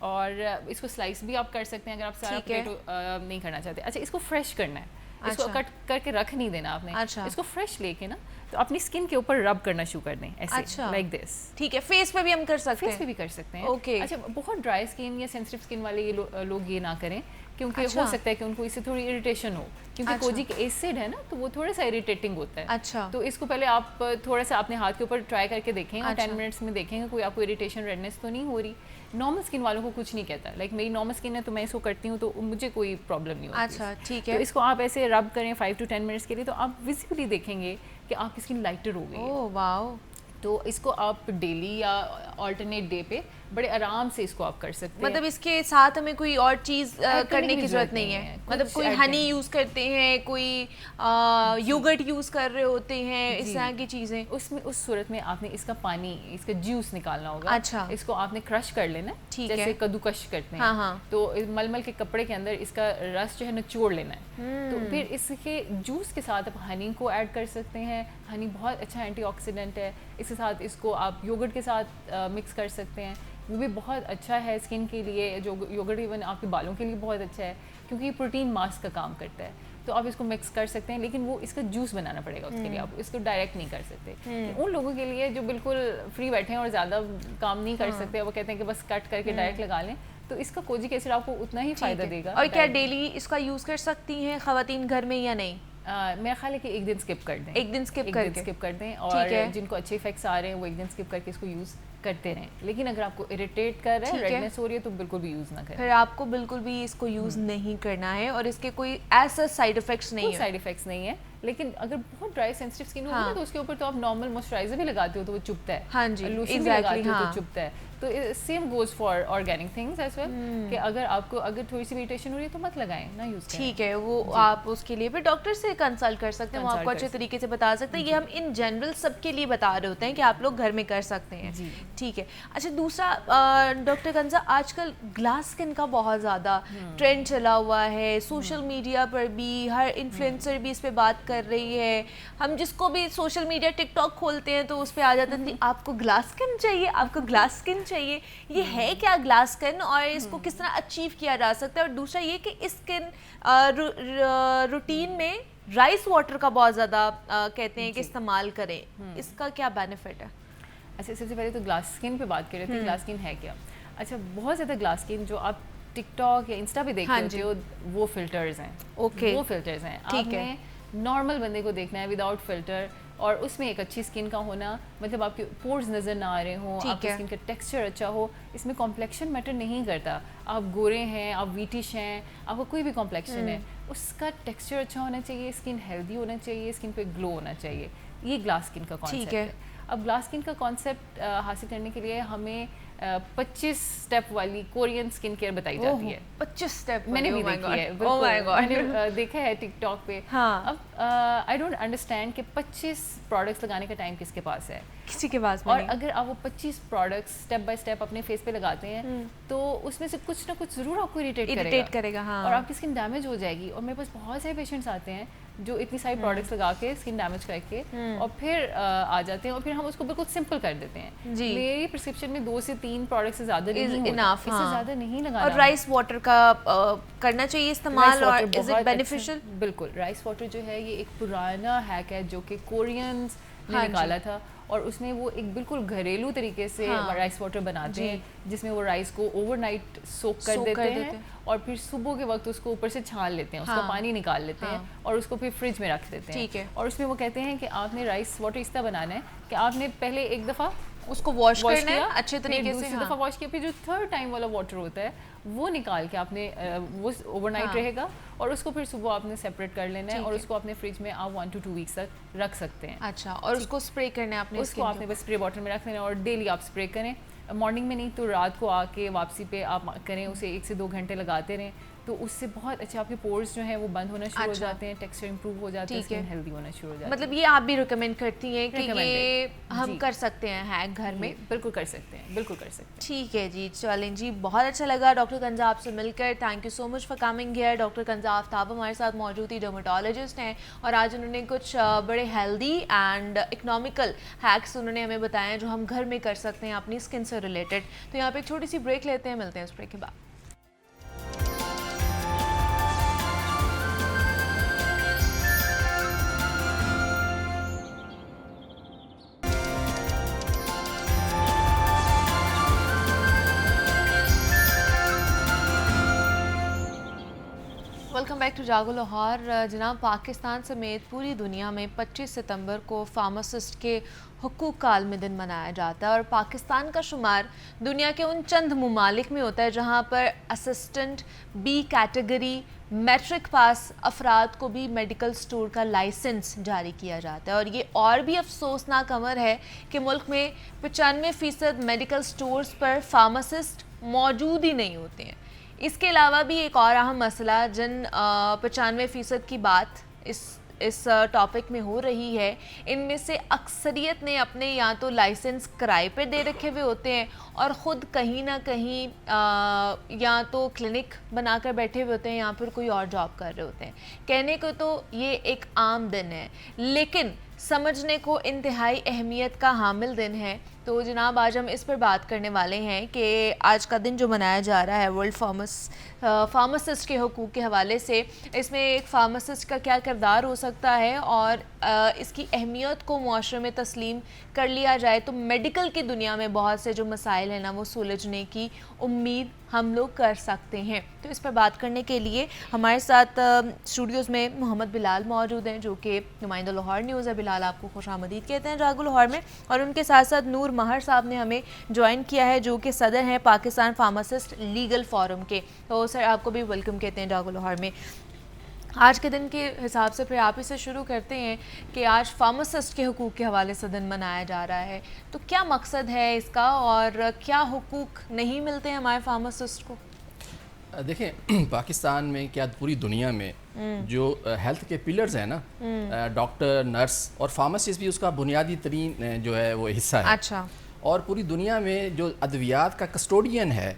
और इसको स्लाइस भी आप कर सकते हैं अगर आप सारा पोटैटो नहीं करना चाहते। अच्छा, इसको फ्रेश करना है, इसको कट करके रख नहीं देना आपने। अच्छा। इसको फ्रेश लेके ना तो अपनी स्किन के ऊपर रब करना शुरू कर दें ऐसे। अच्छा। Like this. ठीक है, फेस पे भी हम कर सकते हैं। फेस पे भी कर सकते हैं। ओके। अच्छा, बहुत ड्राई स्किन या सेंसिटिव स्किन वाले ये लोग ये ना करें, क्योंकि हो सकता है कि उनको इससे थोड़ी इरिटेशन हो, क्योंकि कोजिक एसिड है ना, तो वो थोड़ा सा इरिटेटिंग होता है। अच्छा। तो इसको पहले आप थोड़ा सा अपने हाथ के ऊपर ट्राई करके देखेंगे। अच्छा। 10 मिनट्स में देखेंगे कोई आपको इरिटेशन, रेडनेस तो नहीं हो रही। नॉर्मल स्किन वालों को कुछ नहीं कहता, लाइक मेरी नॉर्मल स्किन है तो मैं इसको करती हूँ तो मुझे कोई प्रॉब्लम नहीं होती। अच्छा, ठीक है। तो इसको आप ऐसे रब करें 5 to 10 मिनट्स के लिए, तो आप विजिबली देखेंगे कि आपकी स्किन लाइटर हो गई है। Oh wow. तो इसको आप डेली या ऑल्टरनेट डे पे बड़े आराम से इसको आप कर सकते हैं। मतलब इसके साथ हमें कोई और चीज़ करने की ज़रूरत नहीं है, मतलब कुछ कोई add हनी नहीं। यूज़ करते हैं, कोई योगर्ट यूज़ कर रहे होते हैं, इस जी। तरह की चीज़ें। उसमें उस सूरत में आपने इसका पानी, इसका जूस निकालना होगा। अच्छा। इसको आपने क्रश कर लेना है, ठीक है। जैसे कद्दूकश करते हैं। हाँ, हाँ। तो मलमल के कपड़े के अंदर इसका रस जो है निचोड़ लेना है। तो फिर इसके जूस के साथ आप हनी को ऐड कर सकते हैं। हनी बहुत अच्छा एंटीऑक्सीडेंट है। इसके साथ इसको आप योगर्ट के साथ मिक्स कर सकते हैं, वो भी बहुत अच्छा है स्किन के लिए। जो योगर्ट इवन आपके बालों के लिए बहुत अच्छा है, क्योंकि ये प्रोटीन मास्क का काम करता है। तो आप इसको मिक्स कर सकते हैं, लेकिन वो इसका जूस बनाना पड़ेगा उसके लिए, आप इसको डायरेक्ट नहीं कर सकते। उन लोगों के लिए जो बिल्कुल फ्री बैठे हैं और ज़्यादा काम नहीं कर सकते, वो कहते हैं कि बस कट करके डायरेक्ट लगा लें, तो इसका कोजिक एसिड आपको उतना ही फ़ायदा देगा। और क्या डेली इसका यूज़ कर सकती हैं ख़वातीन घर में या नहीं? मेरा ख्याल है कि एक दिन स्किप कर दें, एक दिन स्किप करके स्किप कर दें, ठीक और है। जिनको अच्छे इफेक्ट्स आ रहे हैं वो एक दिन स्किप करके इसको यूज़ करते रहें। लेकिन अगर आपको इरिटेट कर रहा है, ठीक है। रेडनेस हो रही है, तो बिल्कुल भी यूज़ ना करें। फिर आपको बिल्कुल भी इसको यूज़ नहीं करना है, और इसके कोई ऐसा साइड इफ़ेक्ट्स नहीं कोई है। साइड इफेक्ट्स नहीं है, लेकिन अगर बहुत ड्राई सेंसिटिव स्किन होगी हाँ। ना, तो उसके ऊपर तो आप नॉर्मल मॉइस्चराइजर भी लगाते हो तो वो चुभता है। हाँ जी, लोशन भी exactly, लगाते हो हाँ। तो चुभता है। तो same goes for organic things as well, कि अगर थोड़ी सी इरिटेशन हो रही है तो मत लगाएं, ना यूज़ करें। ठीक है, वो आप उसके लिए फिर डॉक्टर से कंसल्ट कर सकते हैं, वो Consult आपको कर अच्छे सकते तरीके से बता सकते हैं। ये हम इन जनरल सबके लिए बता रहे होते हैं कि आप लोग घर में कर सकते हैं। जी। ठीक है। अच्छा, दूसरा डॉक्टर कंजा, आजकल ग्लास स्किन का बहुत ज़्यादा ट्रेंड चला हुआ है, सोशल मीडिया पर भी हर इन्फ्लुएंसर भी इस पे बात कर रही है। हम जिसको भी सोशल मीडिया टिकटॉक खोलते हैं तो उस पे आ जाता है आपको ग्लास स्किन चाहिए, आपको ग्लास स्किन चाहिए। ये है क्या ग्लास स्किन, और इसको किस तरह अचीव किया जा सकता है? और दूसरा ये कि इस स्किन रूटीन में राइस वाटर का बहुत ज़्यादा कहते हैं कि इस्तेमाल करें, इसका क्या बेनिफिट है? अच्छा, सबसे पहले तो ग्लास स्किन पे बात कर रहे थे, ग्लास स्किन है क्या? अच्छा, बहुत ज़्यादा ग्लास स्किन जो आप टिकटॉक या इंस्टा पे देखते हाँ होते हो, वो फिल्टर्स हैं। ओके। वो फिल्टर्स हैं। ठीक है। आपने नॉर्मल बंदे को देखना है विदाउट फिल्टर, और उसमें एक अच्छी स्किन का होना, मतलब आपके पोर्स नज़र ना आ रहे हों, ठीक आपकी है। स्किन का टेक्सचर अच्छा हो। इसमें कॉम्प्लेक्शन मैटर नहीं करता। आप गोरे हैं, आप वीटिश हैं, आपका कोई भी कॉम्प्लेक्शन है, उसका टेक्सचर अच्छा होना चाहिए, स्किन हेल्दी होना चाहिए, स्किन पे ग्लो होना चाहिए। ये ग्लास स्किन का कॉन्सेप्ट ठीक है। है। अब ग्लास स्किन का कॉन्सेप्ट हासिल करने के लिए हमें 25 स्टेप वाली कोरियन स्किन केयर बताई जाती है। 25 स्टेप मैंने भी देखी है, बिल्कुल। मैंने देखा है टिकटॉक पे। हाँ। अब आई डोंट अंडरस्टैंड कि 25 प्रोडक्ट्स लगाने का टाइम किसके पास है। किसी के पास और अगर आप वो 25 प्रोडक्ट्स स्टेप बाय स्टेप अपने फेस पे लगाते हैं, तो उसमें से कुछ ना कुछ जरूर आपको इरिटेट करेगा। हाँ। और आपकी स्किन डैमेज हो जाएगी। और मेरे पास बहुत सारे पेशेंट्स आते हैं जो इतनी सारी प्रोडक्ट्स लगा के स्किन डैमेज करके और फिर आ जाते हैं, और फिर हम उसको बिल्कुल सिंपल कर देते हैं। जी। मेरी प्रिस्क्रिप्शन में 2 से 3 प्रोडक्ट्स से ज़्यादा नहीं होता, enough, इससे हाँ। ज़्यादा नहीं लगाना। और राइस वाटर का करना चाहिए इस्तेमाल, और इज इट बेनिफिशियल? बिल्कुल। राइस वाटर जो है ये एक पुराना हैक है जो कि कोरियंस ने हाँ जी। निकाला था, और उसमें वो एक बिल्कुल घरेलू तरीके से हाँ। राइस वाटर बनाते हैं, जिसमें वो राइस को ओवरनाइट सोक कर Soak देते कर हैं, देते हैं। और फिर सुबह के वक्त उसको ऊपर से छान लेते हैं, उसका हाँ। पानी निकाल लेते हाँ। हैं, और उसको फिर फ्रिज में रख देते हैं। ठीक है। और उसमें वो कहते हैं कि आपने राइस वाटर इस तरह बनाना है कि आपने पहले एक दफ़ा उसको वॉश वॉश करना है किया, अच्छे फिर तरीके से। दूसरी हाँ। दफ़ा वॉश किया, फिर जो थर्ड टाइम वाला वाटर होता है वो निकाल के आपने वो ओवरनाइट हाँ। रहेगा, और उसको फिर सुबह आपने सेपरेट कर लेना है, ठीक और है। उसको अपने फ्रिज में आप 1 to 2 वीक्स तक रख सकते हैं। अच्छा, और उसको स्प्रे करना है अपने उसको स्किन आपने बस स्प्रे बॉटल में रख लेना है, और डेली आप स्प्रे करें। मॉर्निंग में नहीं तो रात को आके वापसी पे आप करें, उसे 1 से 2 घंटे लगाते रहें, तो उससे बहुत अच्छे आपके पोर्स जो हैं वो बंद होना शुरू हो अच्छा। जाते हैं, टेक्सचर इंप्रूव हो जाता है, ठीक है। स्किन हेल्दी होना शुरू हो जाता है। मतलब ये आप भी रिकमेंड करती हैं कि ये Recommended, हम जी। कर सकते हैं हैक घर में? बिल्कुल कर सकते हैं, बिल्कुल कर सकते हैं। ठीक है जी, चलें जी, बहुत अच्छा लगा डॉक्टर कंजा आपसे मिलकर। Thank you so much for coming here. Doctor Kanja Aftab हमारे साथ मौजूद थी, डर्मेटोलॉजिस्ट हैं, और आज उन्होंने कुछ बड़े हेल्दी एंड इकोनॉमिकल हैक्स उन्होंने हमें बताए हैं जो हम घर में कर सकते हैं अपनी स्किन से रिलेटेड। तो यहाँ पे एक छोटी सी ब्रेक लेते हैं, मिलते हैं उस ब्रेक के बाद। वेलकम बैक टू जागो लाहौर। जनाब, पाकिस्तान समेत पूरी दुनिया में 25 सितंबर को फार्मासिस्ट के हुकूक का आलमी दिन मनाया जाता है और पाकिस्तान का शुमार दुनिया के उन चंद ममालिक में होता है जहां पर assistant B category matric pass अफराद को भी मेडिकल स्टोर का लाइसेंस जारी किया जाता है। और ये और भी अफसोसनाक अमर है कि मुल्क में 95% मेडिकल स्टोर्स पर फार्मासिस्ट मौजूद ही नहीं होते हैं। इसके अलावा भी एक और अहम मसला, जिन 95% की बात इस टॉपिक में हो रही है, इनमें से अक्सरियत ने अपने या तो लाइसेंस किराए पे दे रखे हुए होते हैं और ख़ुद कहीं ना कहीं या तो क्लिनिक बनाकर बैठे हुए होते हैं या फिर कोई और जॉब कर रहे होते हैं। कहने को तो ये एक आम दिन है, लेकिन समझने को इंतहाई अहमियत का हामिल दिन है। तो जनाब, आज हम इस पर बात करने वाले हैं कि आज का दिन जो मनाया जा रहा है वर्ल्ड फार्मासिस्ट के हुकूक के हवाले से, इसमें एक फार्मासिस्ट का क्या किरदार हो सकता है और इसकी अहमियत को मुआशरे में तस्लीम कर लिया जाए तो मेडिकल की दुनिया में बहुत से जो मसाइल हैं ना, वो सुलझने की उम्मीद हम लोग कर सकते हैं। तो इस पर बात करने के लिए हमारे साथ स्टूडियोज़ में मोहम्मद बिलाल मौजूद हैं, जो कि नुमाइंदा लाहौर न्यूज़ है। बिलाल, आपको खुशामदीद कहते हैं जागो लाहौर में। और उनके साथ साथ नूर महर साहब ने हमें ज्वाइन किया है, जो कि सदर हैं पाकिस्तान फार्मासिस्ट लीगल फोरम के। तो सर, आपको भी वेलकम कहते हैं जागो लाहौर में। आज के दिन के हिसाब से फिर आप इसे शुरू करते हैं कि आज फार्मासिस्ट के हुकूक के हवाले से दिन मनाया जा रहा है, तो क्या मकसद है इसका और क्या हुकूक नहीं मिलते हैं हमारे फार्मासिस्ट को? देखें, पाकिस्तान में क्या पूरी दुनिया में जो हेल्थ के पिलर्स हैं ना, डॉक्टर, नर्स और फार्मासिस्ट भी उसका बुनियादी तरीन जो है वो हिस्सा है। अच्छा। और पूरी दुनिया में जो अद्वियात का कस्टोडियन है,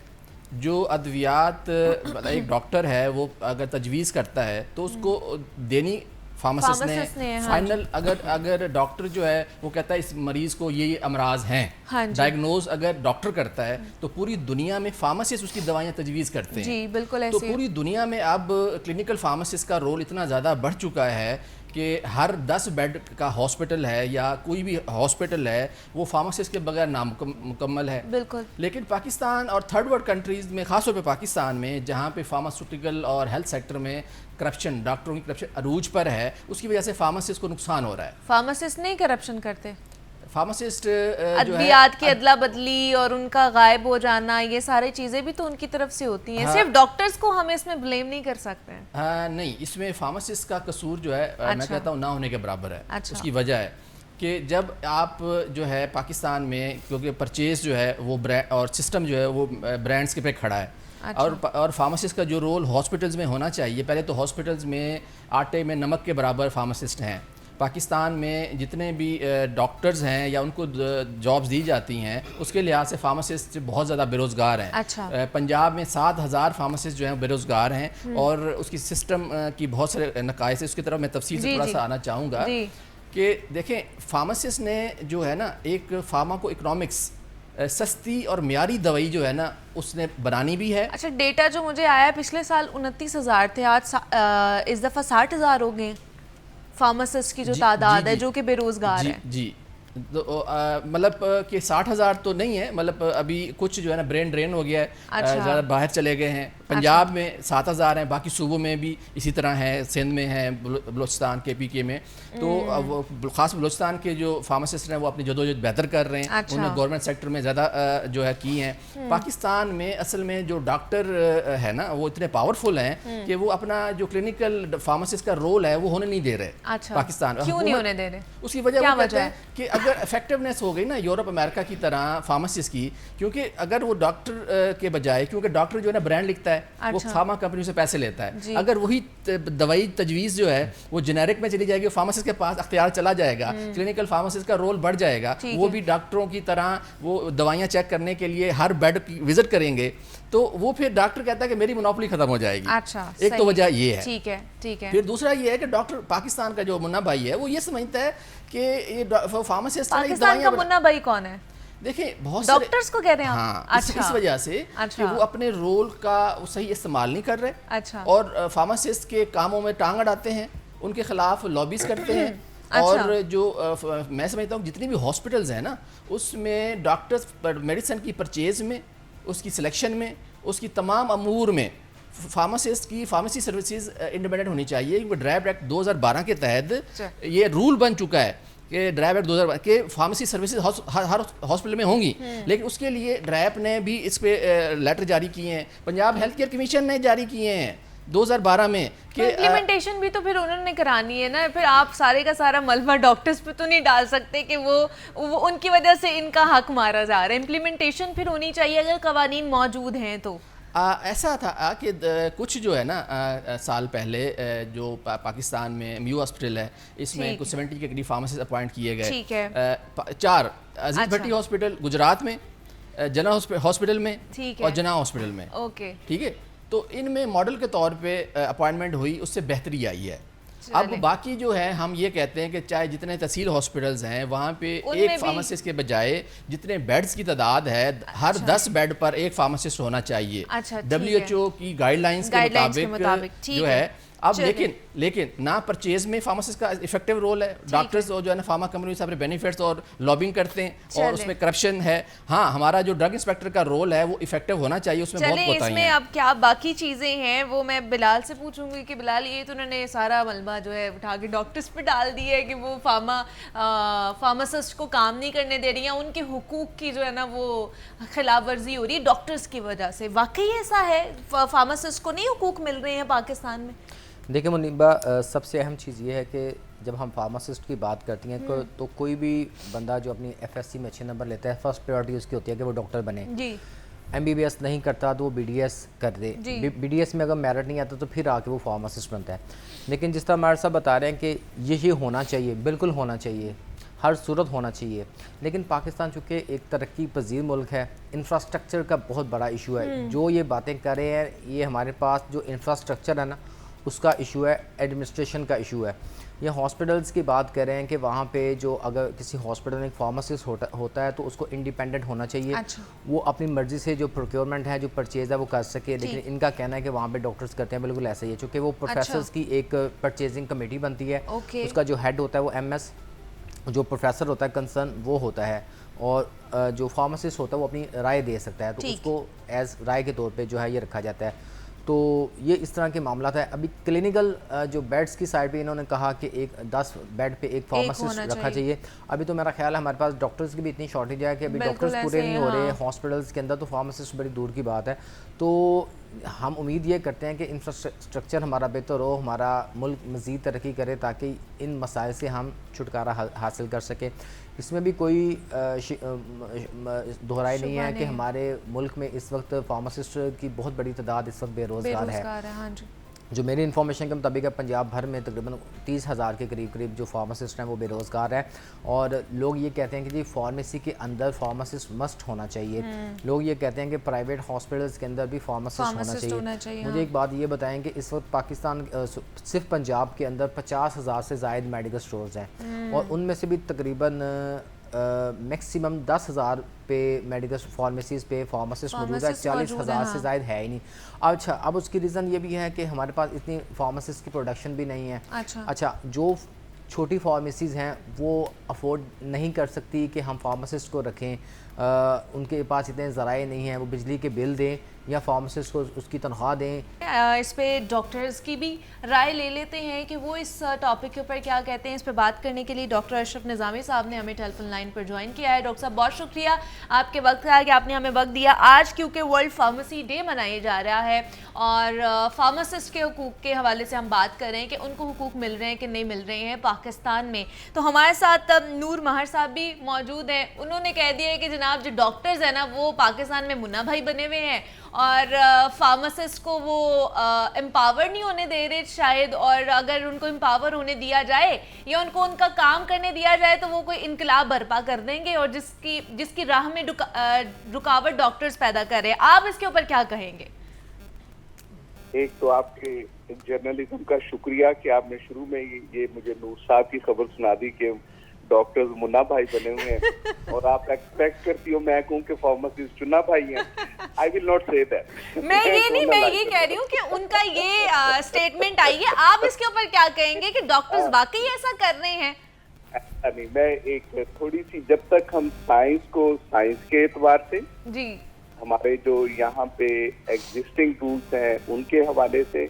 जो अद्वियात एक डॉक्टर है, वो अगर तजवीज़ करता है तो उसको देनी फार्मासिस्ट ने फाइनल। अगर डॉक्टर जो है वो कहता है इस मरीज़ को ये अमराज हैं, डायग्नोज अगर डॉक्टर करता है तो पूरी दुनिया में फार्मासिस्ट उसकी दवाइयाँ तजवीज़ करते हैं। जी बिल्कुल ऐसे। तो पूरी दुनिया में अब क्लिनिकल फार्मासिस्ट का रोल इतना ज़्यादा बढ़ चुका है कि हर 10 बेड का हॉस्पिटल है या कोई भी हॉस्पिटल है वो फार्मासिस्ट के बगैर नामुकम्मल है। बिल्कुल। लेकिन पाकिस्तान और थर्ड वर्ल्ड कंट्रीज़ में, ख़ासतौर पे पाकिस्तान में, जहाँ पे फार्मास्यूटिकल और हेल्थ सेक्टर में करप्शन, डॉक्टरों की करप्शन अरूज पर है, उसकी वजह से फार्मासिस्ट को नुकसान हो रहा है। फार्मासिस्ट नहीं करप्शन करते? फार्मासिस्ट अद्वियात की अदला बदली और उनका गायब हो जाना, ये सारी चीज़ें भी तो उनकी तरफ से होती हैं। सिर्फ डॉक्टर्स को हम इसमें ब्लेम नहीं कर सकते हैं। नहीं, इसमें फार्मासिस्ट का कसूर जो है मैं कहता हूँ ना होने के बराबर है। अच्छा। उसकी वजह है कि जब आप जो है पाकिस्तान में, क्योंकि परचेज जो है वो ब्रांड और सिस्टम जो है वो ब्रांड्स के पे खड़ा है। अच्छा। और फार्मासिस्ट का जो रोल हॉस्पिटल्स में होना चाहिए, पहले तो हॉस्पिटल्स में आटे में नमक के बराबर फार्मासिस्ट हैं। पाकिस्तान में जितने भी डॉक्टर्स हैं या उनको जॉब्स दी जाती हैं, उसके लिहाज से फार्मासिस्ट बहुत ज़्यादा बेरोज़गार हैं। अच्छा। पंजाब में 7,000 फार्मासिस्ट जो हैं बेरोज़गार हैं और उसकी सिस्टम की बहुत सारे नकाइस है। उसकी तरफ मैं तफसील से थोड़ा सा आना चाहूँगा कि देखें, फार्मासिस्ट ने जो है ना एक फार्माको इकोनॉमिक्स, सस्ती और म्यारी दवाई जो है ना उसने बनानी भी है। अच्छा, डेटा जो मुझे आया पिछले साल 29,000 थे, आज इस दफ़ा 60,000 हो गए फार्मासिस्ट की जो तादाद है जो कि बेरोजगार है। जी, तो मतलब कि 60,000 तो नहीं है, मतलब अभी कुछ जो है ना ब्रेन ड्रेन हो गया है। अच्छा। ज़्यादा बाहर चले गए हैं। पंजाब में 7,000 हैं, बाकी सूबों में भी इसी तरह है, सिंध में है, बलूचिस्तान के PK में। तो ख़ास बलूचिस्तान के जो फार्मासिस्ट हैं वो अपनी जदोजहद बेहतर कर रहे हैं। अच्छा। उन्होंने गवर्नमेंट सेक्टर में ज़्यादा जो है की हैं। पाकिस्तान में असल में जो डॉक्टर है ना वो इतने पावरफुल हैं कि वो अपना जो क्लिनिकल फार्मासिस्ट का रोल है वो होने नहीं दे रहे। अच्छा। पाकिस्तान क्यों नहीं होने दे रहे? उसकी वजह है कि अगर इफेक्टिवनेस हो गई ना यूरोप अमेरिका की तरह फार्मासिस्ट की, क्योंकि अगर वो डॉक्टर के बजाय, क्योंकि डॉक्टर जो है ना ब्रांड लिखता है। अच्छा। वो फार्मा कंपनी से पैसे लेता है। अगर वही दवाई तजवीज़ जो है वो जेनेरिक में चली जाएगी, फार्मासिस्ट के पास अख्तियार चला जाएगा, क्लिनिकल फार्मासिस्ट का रोल बढ़ जाएगा, वो भी डॉक्टरों की तरह वो दवाइयाँ चेक करने के लिए हर बेड की विजिट करेंगे, तो वो फिर डॉक्टर कहता है कि मेरी मोनोपोली खत्म हो जाएगी। अच्छा। एक तो वजह ये है। ठीक है, ठीक है। फिर दूसरा ये है कि डॉक्टर पाकिस्तान का जो मुन्ना भाई है वो ये समझता है कि ये फार्मासिस्ट पाकिस्तान का मुन्ना भाई कौन है? देखिए, बहुत सारे डॉक्टर्स को कह रहे हैं आप? हाँ। अच्छा। इस वजह से कि वो अपने रोल का सही इस्तेमाल नहीं कर रहे। अच्छा। और फार्मासिस्ट के कामों में टांग अड़ाते हैं, उनके खिलाफ लॉबीज करते हैं। अच्छा। और जो मैं समझता हूँ जितनी भी हॉस्पिटल्स हैं ना उसमें डॉक्टर्स मेडिसिन की परचेज में, उसकी सिलेक्शन में, उसकी तमाम अमूर में फार्मासिस्ट की फार्मेसी सर्विसेज इंडिपेंडेंट होनी चाहिए, क्योंकि ड्राइव एक्ट 2012 के तहत ये रूल बन चुका है कि ड्राइव एक्ट 2012 के फार्मेसी सर्विसेज हर हॉस्पिटल में होंगी। लेकिन उसके लिए ड्राइव ने भी इस पे लेटर जारी किए हैं, पंजाब हेल्थ केयर कमीशन ने जारी किए हैं 2012 में कि इम्प्लीमेंटेशन भी तो फिर उन्होंने करानी है ना। फिर आप सारे का सारा मलबा डॉक्टर्स पे तो नहीं डाल सकते कि वो उनकी वजह से इनका हक मारा जा रहा है। इम्प्लीमेंटेशन फिर होनी चाहिए अगर कवानीन मौजूद हैं तो। ऐसा था कि कुछ जो है ना साल पहले जो पाकिस्तान में म्यू हॉस्पिटल है, इसमें कुछ 70 के करीब फार्मासिस्ट अपॉइंट किए गए। ठीक है। 4 अजीज भट्टी हॉस्पिटल गुजरात में, जना हॉस्पिटल में और जना हॉस्पिटल में। ओके, ठीक है। तो इनमें मॉडल के तौर पे अपॉइंटमेंट हुई, उससे बेहतरी आई है। अब बाकी जो है हम ये कहते हैं कि चाहे जितने तहसील हॉस्पिटल्स हैं वहाँ पे एक फार्मासिस्ट के बजाय जितने बेड्स की तादाद है हर 10 बेड पर एक फार्मासिस्ट होना चाहिए। WHO की गाइडलाइंस के मुताबिक जो है। अब लेकिन ना परचेज में फार्मासिस्ट का इफेक्टिव रोल है। डॉक्टर्स जो है ना फार्मा कंपनी से अपने बेनिफिट्स और लॉबिंग करते हैं और उसमें करप्शन है। हाँ, हमारा जो ड्रग इंस्पेक्टर का रोल है वो इफेक्टिव होना चाहिए, उसमें बहुत कोताही है। इसमें अब क्या बाकी चीजें हैं वो मैं बिलाल से पूछूंगी कि बिलाल ये तो उन्होंने सारा मलबा जो है उठा के डॉक्टर्स पे डाल दिया है कि वो फार्मासिस्ट को काम नहीं करने दे रही है, उनके हुकूक की जो है ना वो खिलाफ वर्जी हो रही है डॉक्टर्स की वजह से। वाकई ऐसा है? फार्मासिस्ट को नहीं हुकूक मिल रहे हैं पाकिस्तान में? देखिए मुनीबा, सबसे अहम चीज़ ये है कि जब हम फार्मासिस्ट की बात करती हैं तो कोई भी बंदा जो अपनी FSC में अच्छे नंबर लेता है, फर्स्ट प्रायोरिटी उसकी होती है कि वो डॉक्टर बने। जी। MBBS नहीं करता तो वो BDS कर दे। BDS में अगर मेरिट नहीं आता तो फिर आके वो फार्मासिस्ट बनता है। लेकिन जिस तरह हमारे साहब बता रहे हैं कि ये होना चाहिए, बिल्कुल होना चाहिए, हर सूरत होना चाहिए। लेकिन पाकिस्तान चूँकि एक तरक्की पजीर मुल्क है, इंफ्रास्ट्रक्चर का बहुत बड़ा इशू है। जो ये बातें कर रहे हैं, ये हमारे पास जो इंफ्रास्ट्रक्चर है ना उसका इशू है, एडमिनिस्ट्रेशन का इशू है। ये हॉस्पिटल्स की बात कर रहे हैं कि वहाँ पे जो अगर किसी हॉस्पिटल में एक फार्मासिस्ट होता है तो उसको इंडिपेंडेंट होना चाहिए। वो अपनी मर्ज़ी से जो प्रोक्योरमेंट है, जो परचेज़ है वो कर सके। लेकिन इनका कहना है कि वहाँ पे डॉक्टर्स करते हैं, बिल्कुल ऐसा ही है। चूँकि वो प्रोफेसर्स की एक परचेजिंग कमेटी बनती है, उसका जो हेड होता है वो MS, जो प्रोफेसर होता है कंसर्न वो होता है, और जो फार्मासिस्ट होता है वो अपनी राय दे सकता है, तो उसको एज राय के तौर पर जो है ये रखा जाता है। तो ये इस तरह के मामला है। अभी क्लिनिकल जो बेड्स की साइड पे इन्होंने कहा कि 10 बेड पे एक फार्मासिस्ट रखा चाहिए। अभी तो मेरा ख्याल है हमारे पास डॉक्टर्स की भी इतनी शॉर्टेज है कि अभी डॉक्टर्स पूरे नहीं हो रहे हॉस्पिटल्स के अंदर, तो फार्मासिस्ट बड़ी दूर की बात है। तो हम उम्मीद ये करते हैं कि इंफ्रास्ट्रक्चर हमारा बेहतर हो, हमारा मुल्क मज़ीद तरक्की करे ताकि इन मसाइल से हम छुटकारा हासिल कर सकें। इसमें भी कोई दोहराई नहीं है कि हमारे मुल्क में इस वक्त फार्मासिस्ट की बहुत बड़ी तादाद इस वक्त बेरोज़गार है। हाँ जी। जो मेरी इन्फॉर्मेशन के मुताबिक है पंजाब भर में तकरीबन 30,000 के करीब जो फार्मासिस्ट हैं वो बेरोज़गार है। और लोग ये कहते हैं कि जी फार्मेसी के अंदर फार्मासिस्ट मस्ट होना चाहिए। लोग ये कहते हैं कि प्राइवेट हॉस्पिटल्स के अंदर भी फार्मासिस्ट होना चाहिए। मुझे एक बात ये बताएं कि इस वक्त पाकिस्तान सिर्फ पंजाब के अंदर 50,000 से ज़ायद मेडिकल स्टोर्स हैं और उनमें से भी तकरीबन मैक्सिमम 10,000 पे मेडिकल फार्मेसीज़ पे फार्मासिस्ट मौजूद है, 40,000 से ज़ायद है ही नहीं। अच्छा, अब उसकी रीज़न ये भी है कि हमारे पास इतनी फार्मासिस्ट की प्रोडक्शन भी नहीं है। अच्छा, जो छोटी फार्मेसीज़ हैं वो अफोर्ड नहीं कर सकती कि हम फार्मासिस्ट को रखें, उनके पास इतने ज़राए नहीं हैं, वो बिजली के बिल दें या फार्मासिस्ट को उसकी तनख्वाह दें। इस पे डॉक्टर्स की भी राय ले लेते हैं कि वो इस टॉपिक के ऊपर क्या कहते हैं। इस पे बात करने के लिए डॉक्टर अशरफ निज़ामी साहब ने हमें टेलीफोन लाइन पर ज्वाइन किया है। डॉक्टर साहब बहुत शुक्रिया आपके वक्त का कि आपने हमें वक्त दिया। आज क्योंकि वर्ल्ड फार्मेसी डे मनाया जा रहा है और फार्मासिस्ट के हुकूक के हवाले से हम बात कर रहे हैं कि उनको हुकूक मिल रहे हैं कि नहीं मिल रहे हैं पाकिस्तान में, तो हमारे साथ नूर महर साहब भी मौजूद हैं। उन्होंने कह दिया है कि जनाब जो डॉक्टर्स हैं ना वो पाकिस्तान में मुन्ना भाई बने हुए हैं और फार्मासिस्ट को वो एम्पावर नहीं होने दे रहे शायद, और अगर उनको एम्पावर होने दिया जाए या उनको उनका काम करने दिया जाए तो वो कोई इनकलाब बर्पा कर देंगे और जिसकी राह में रुकावट डॉक्टर्स पैदा कर रहे हैं। आप इसके ऊपर क्या कहेंगे? एक तो आपके जर्नलिज्म का शुक्रिया कि आपने शुरू में ये मुझे नूर साहब की खबर सुना दी कि डॉक्टर्स मुन्ना भाई बने हुए हैं और आप एक्सपेक्ट करती हो मैं कहूँ कि फार्मासिस्ट चुन्ना भाई हैं। I will not say that. मैं ये कह रही हूँ कि उनका ये स्टेटमेंट आई है, आप इसके ऊपर क्या कहेंगे कि डॉक्टर्स वाकई ऐसा कर रहे हैं? ऐसा नहीं, मैं एक थोड़ी सी, जब तक हम साइंस को साइंस के एतबार से जी हमारे जो यहाँ पे एग्जिस्टिंग टूल्स हैं उनके हवाले से,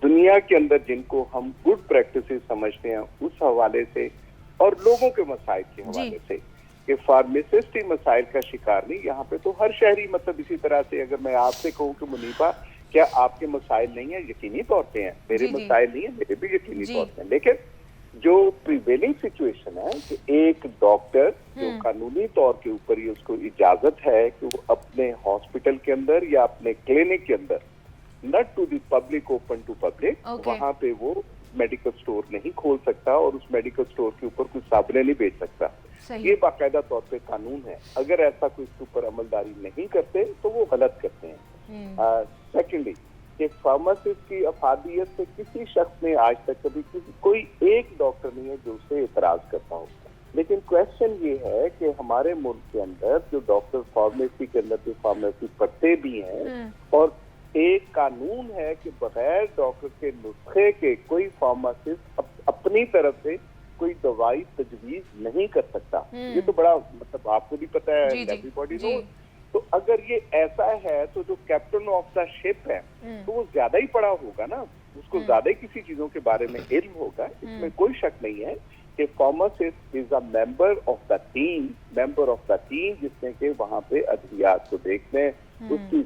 दुनिया के अंदर जिनको हम गुड प्रैक्टिसेस समझते हैं उस हवाले से, और लोगों के मसाइल के हवाले से कि फार्मासिस्ट ही मसाइल का शिकार नहीं। यहाँ पे तो हर शहरी, मतलब इसी तरह से अगर मैं आपसे कहूँ कि मुनीबा क्या आपके मसाइल नहीं है, यकीनी तौर पे हैं, मेरे मसाइल नहीं है, मेरे भी यकीनी तौर पे हैं। लेकिन जो प्रिवेलिंग सिचुएशन है कि एक डॉक्टर जो कानूनी तौर के ऊपर ही उसको इजाजत है कि वो अपने हॉस्पिटल के अंदर या अपने क्लिनिक के अंदर, not to the public, open to public, वहां पे वो मेडिकल स्टोर नहीं खोल सकता और उस मेडिकल स्टोर के ऊपर कुछ साबुने नहीं बेच सकता। ये बाकायदा तौर पे कानून है। अगर ऐसा कोई इसके ऊपर अमलदारी नहीं करते तो वो गलत करते हैं। सेकेंडली कि फार्मासिस्ट की अफादियत से किसी शख्स ने आज तक कभी कोई एक डॉक्टर नहीं है जो उससे एतराज करता हो। लेकिन क्वेश्चन ये है कि हमारे मुल्क के अंदर जो डॉक्टर फार्मेसी के अंदर जो फार्मेसी पढ़ते भी हैं, और एक कानून है कि बगैर डॉक्टर के नुस्खे के कोई फार्मासिस्ट अपनी तरफ से कोई दवाई तजवीज नहीं कर सकता। ये तो बड़ा, मतलब आपको भी पता है, एवरीबॉडी नोज। तो अगर ये ऐसा है तो जो कैप्टन ऑफ द शिप है तो वो ज्यादा ही पढ़ा होगा ना, उसको ज्यादा ही किसी चीजों के बारे में इल्म होगा। इसमें कोई शक नहीं है कि pharmacist is a member of the team, जिसने के वहाँ पे अद्वियात को देखते हैं, उसकी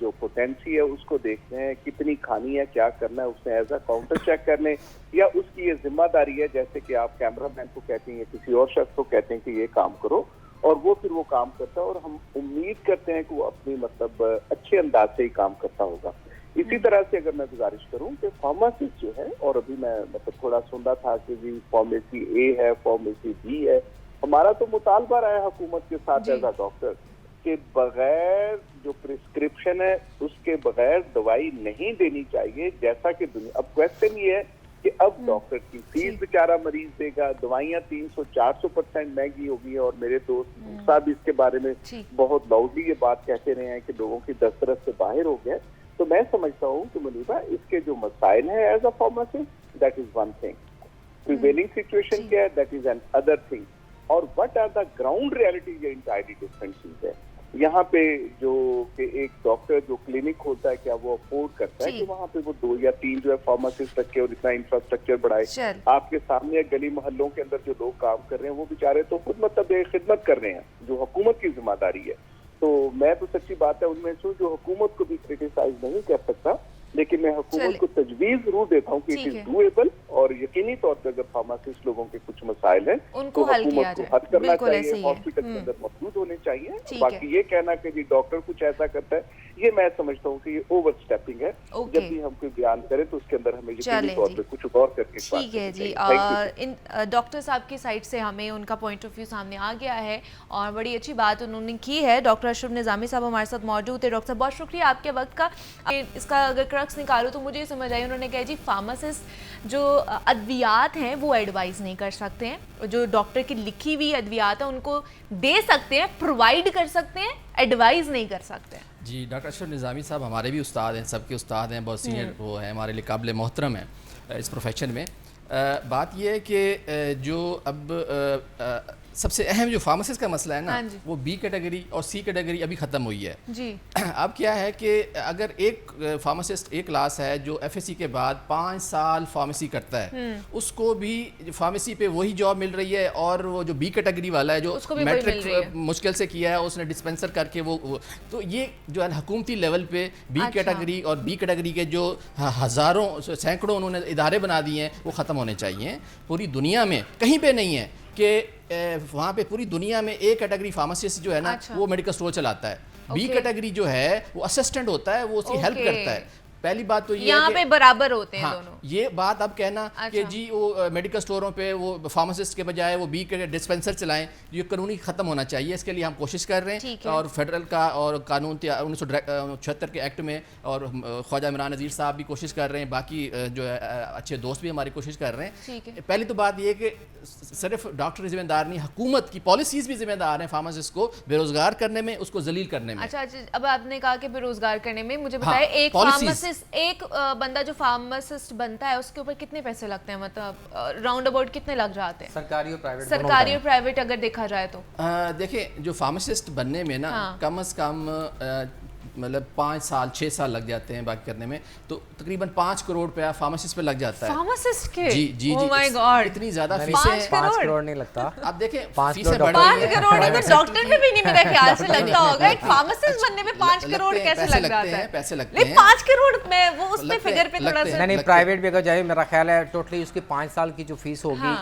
जो पोटेंसी है उसको देखते हैं, कितनी खानी है, क्या करना है, उसने एज अ काउंटर चेक कर लें, या उसकी ये जिम्मेदारी है जैसे कि आप कैमरामैन को कहते हैं या किसी और शख्स को कहते हैं कि ये काम करो, और वो फिर वो काम करता है, और हम उम्मीद करते हैं कि वो अपनी मतलब अच्छे अंदाज से ही काम करता होगा। इसी तरह से अगर मैं गुजारिश करूं कि फार्मासिस्ट जो है, और अभी मैं मतलब थोड़ा सुन रहा था कि जी फार्मेसी ए है, फार्मेसी बी है, हमारा तो मुतालबा रहा है हुकूमत के साथ एज अ डॉक्टर के बगैर जो प्रिस्क्रिप्शन है उसके बगैर दवाई नहीं देनी चाहिए, जैसा कि दुनिया। अब क्वेश्चन ये है कि अब डॉक्टर की फीस बेचारा मरीज देगा, दवाइयाँ 300-400% महंगी होगी, और मेरे दोस्त साहब भी इसके बारे में बहुत लाउडली ये बात कहते रहे हैं कि लोगों की दस्तरस से बाहर हो गए। तो मैं समझता हूँ कि मुनीबा इसके जो मसाइल हैं as a pharmacist, that is one thing, prevailing situation क्या है, that is another thing, और what are the ground reality, ये इंटायरली डिफरेंट चीज है। यहाँ पे जो कि एक डॉक्टर जो क्लिनिक खोलता है, क्या वो अफोर्ड करता है कि वहाँ पे वो 2 या 3 जो है फार्मासिस्ट रखे और इतना इंफ्रास्ट्रक्चर बढ़ाए? आपके सामने गली मोहल्लों के अंदर जो लोग काम कर रहे हैं वो बेचारे तो खुद मतलब खिदमत कर रहे हैं, जो हुकूमत की जिम्मेदारी है। तो मैं तो सच्ची बात है उनमें से जो हुकूमत को भी क्रिटिसाइज नहीं कर सकता, लेकिन मैं हुकूमत को तजवीज जरूर देता हूँ कि इट इज डूएबल, और यकीनी तौर पर अगर फार्मासिस्ट लोगों के कुछ मसाइल हैं तो हुकूमत को हल करना चाहिए, हॉस्पिटल के अंदर मौजूद होने चाहिए। बाकी ये कहना कि जी डॉक्टर कुछ ऐसा करता है, ये मैं समझता हूँ कि ये ओवर स्टेपिंग है। जब भी हम कोई बयान करें तो उसके अंदर हमें यकीनी तौर पे कुछ गौर करके। ठीक है जी, इन डॉक्टर साहब की साइड से हमें उनका पॉइंट ऑफ व्यू सामने आ गया है, और बड़ी अच्छी बात उन्होंने की है। डॉक्टर अशरफ निज़ामी साहब हमारे साथ मौजूद थे। डॉक्टर साहब बहुत शुक्रिया आपके वक्त का। इसका अगर क्रक्स निकालो तो मुझे समझ आई, उन्होंने कहा जी फार्मासिस्ट जो अद्वियात हैं वो एडवाइस नहीं कर सकते हैं, जो डॉक्टर की लिखी हुई अद्वियात है उनको दे सकते हैं, प्रोवाइड कर सकते हैं, एडवाइस नहीं कर सकते हैं। जी, डॉक्टर अशरफ निज़ामी साहब हमारे भी उस्ताद हैं, सबके उस्ताद हैं, बहुत सीनियर वो हैं, हमारे लिए काबिल मोहतरम है इस प्रोफेशन में। बात यह है कि जो अब सबसे अहम जो फार्मासिस्ट का मसला है ना, वो बी कैटेगरी और सी कैटेगरी अभी ख़त्म हुई है जी। अब क्या है कि अगर एक फार्मासिस्ट एक क्लास है जो एफएससी के बाद 5 साल फार्मेसी करता है, उसको भी फार्मेसी पे वही जॉब मिल रही है, और वो जो बी कैटेगरी वाला है जो मैट्रिक मुश्किल से किया है, उसने डिस्पेंसर करके वो तो ये जो है हुकूमती लेवल पे बी कैटेगरी और बी कैटेगरी के जो हज़ारों सैकड़ों उन्होंने इदारे बना दिए हैं वो ख़त्म होने चाहिए। पूरी दुनिया में कहीं पे नहीं है कि वहाँ पे पूरी दुनिया में ए कैटेगरी फार्मासिस्ट जो है ना वो मेडिकल स्टोर चलाता है, बी कैटेगरी जो है वो असिस्टेंट होता है, वो उसकी हेल्प करता है। पहली बात तो ये यहाँ पे बराबर होते हैं दोनों। ये बात अब कहना कि जी वो मेडिकल स्टोरों पे वो फार्मासिस्ट के बजाय वो बी के डिस्पेंसर चलाएं, ये कानूनी ख़त्म होना चाहिए। इसके लिए हम कोशिश कर रहे हैं, और फेडरल का और कानून 1976 के एक्ट में, और ख्वाजा इमरान नज़ीर साहब भी कोशिश कर रहे हैं, बाकी जो है अच्छे दोस्त भी हमारी कोशिश कर रहे हैं। पहली तो बात ये कि सिर्फ डॉक्टर जिम्मेदार नहीं, हुकूमत की पॉलिसीज़ भी जिम्मेदार हैं फार्मासिस्ट को बेरोजगार करने में, उसको जलील करने में। अच्छा, अब आपने कहा कि बेरोजगार करने में, मुझे बताया एक फार्मासिस्ट एक बंदा जो फार्मासिस्ट बनता है उसके ऊपर कितने पैसे लगते हैं, मतलब राउंड अबाउट कितने लग जाते हैं? सरकारी और प्राइवेट अगर देखा जाए तो देखिए जो फार्मासिस्ट बनने में ना कम से कम मतलब 5 साल 6 साल लग जाते हैं बाकी करने में, तो तकरीबन 5 करोड़ रुपया फार्मासिस्ट पे लग जाता है। फार्मासिस्ट के? जी जी Oh my God! इतनी ज्यादा फीसें 5 करोड़ नहीं लगता। आप देखें 5 फीसें करोड़ बढ़ रही हैं। 5 करोड़ तो डॉक्टर में भी नहीं मेरे ख्याल से लगता होगा। एक फार्मासिस्ट बनने में 5 करोड़ कैसे लग जाता है? पैसे लगते हैं 5 करोड़ में वो उसमें फिगर पे थोड़ा सा नहीं प्राइवेट भी अगर जाए मेरा ख्याल है टोटली उसकी 5 साल की जो फीस होगी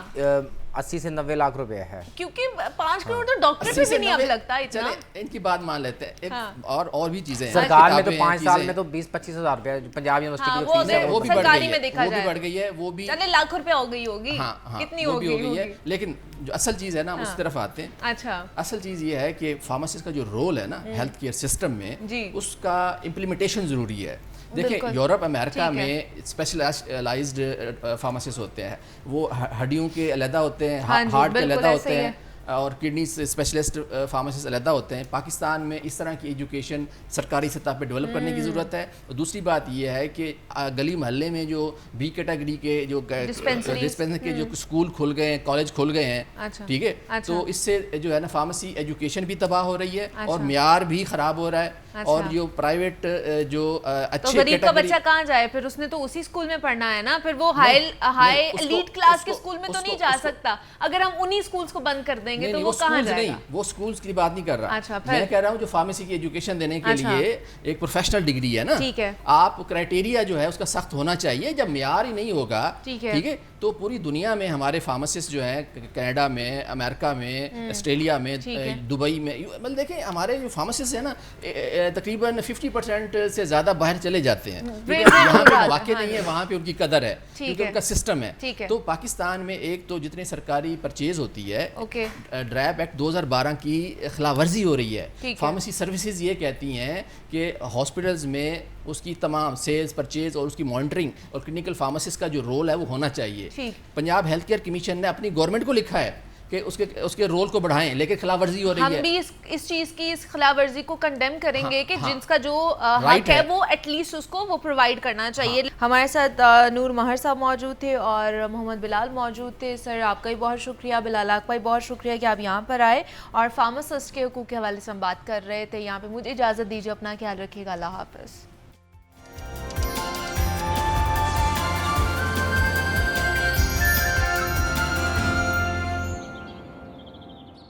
80 से 90 लाख रुपए है, क्योंकि 5 करोड़ तो डॉक्टर पे भी नहीं अब लगता इतना। चले इनकी बात मान लेते हैं। एक और भी चीजें हैं सरकार में तो 5 साल में तो 20-25 हज़ार रुपए पंजाब यूनिवर्सिटी की फीस है वो भी सरकारी में देखा वो भी जाए बढ़ गई है, वो भी चले लाख रुपए हो गई होगी। कितनी हो गई है, लेकिन जो असल चीज है ना उस तरफ आते हैं। अच्छा, असल चीज ये है कि फार्मासिस्ट का जो रोल है ना हेल्थ केयर सिस्टम में, उसका इम्प्लीमेंटेशन जरूरी है। देखिए यूरोप अमेरिका में स्पेशलाइज्ड फार्मासिस्ट होते हैं, वो हड्डियों के अलहदा होते हैं, हार्ट के अलहदा होते हैं, और किडनी स्पेशलिस्ट फार्मासिस्ट अलहदा होते हैं। पाकिस्तान में इस तरह की एजुकेशन सरकारी सतह पे डेवलप करने की ज़रूरत है। और दूसरी बात यह है कि गली मोहल्ले में जो बी कैटेगरी के जो डिस्पेंसरी के जो स्कूल खुल गए हैं, कॉलेज खुल गए हैं, ठीक है, तो इससे जो है ना फार्मेसी एजुकेशन भी तबाह हो रही है और म्यार भी ख़राब हो रहा है। और जो प्राइवेट जो अच्छे तो गरीब का बच्चा कहाँ जाए फिर? उसने तो उसी स्कूल में पढ़ना है ना, फिर वो हाई एलीट क्लास के स्कूल में तो नहीं जा सकता। अगर हम उन्हीं स्कूल्स को बंद कर देंगे तो वो कहाँ जाएगा? वो स्कूल्स की बात नहीं कर रहा। अच्छा, मैं कह रहा हूँ जो फार्मेसी की एजुकेशन देने के लिए एक प्रोफेशनल डिग्री है ना, ठीक है, आप क्राइटेरिया जो है उसका सख्त होना चाहिए। जब म्यार ही नहीं होगा, ठीक है, तो पूरी दुनिया में हमारे फार्मासिस्ट जो है कनाडा में, अमेरिका में, ऑस्ट्रेलिया में, दुबई में, मतलब देखें हमारे जो फार्मासिस्ट है ना तकरीबन 50% से ज़्यादा बाहर चले जाते हैं। यहाँ पे वाकई नहीं है, वहाँ पे उनकी कदर है क्योंकि उनका सिस्टम है। तो पाकिस्तान में एक तो जितने सरकारी परचेज होती है, ड्रैप एक्ट 2012 की खिलाफवर्जी हो रही है। फार्मेसी सर्विसेज ये कहती हैं कि हॉस्पिटल्स में उसकी तमाम सेल्स, परचेज और उसकी मॉनिटरिंग और क्लिनिकल फार्मासिस्ट का जो रोल है वो होना चाहिए। पंजाब हेल्थ केयर कमीशन ने अपनी गवर्नमेंट को लिखा है कि उसके रोल को बढ़ाएं, लेकिन खिलाफवर्जी हो रही है। हम भी इस चीज की, इस खिलाफवर्जी को कंडेम करेंगे कि जिसका जो हक है वो एटलीस्ट उसको वो प्रोवाइड करना चाहिए। हमारे साथ नूर महर साहब मौजूद थे और मोहम्मद बिलाल मौजूद थे। सर आपका भी बहुत शुक्रिया, बिलाल आपका भी बहुत शुक्रिया कि आप यहाँ पर आए और फार्मासिस्ट के हकूक़ के हवाले से हम बात कर रहे थे। यहाँ पे मुझे इजाज़त दीजिए, अपना ख्याल रखिएगा, अल्लाह हाफ़िज़।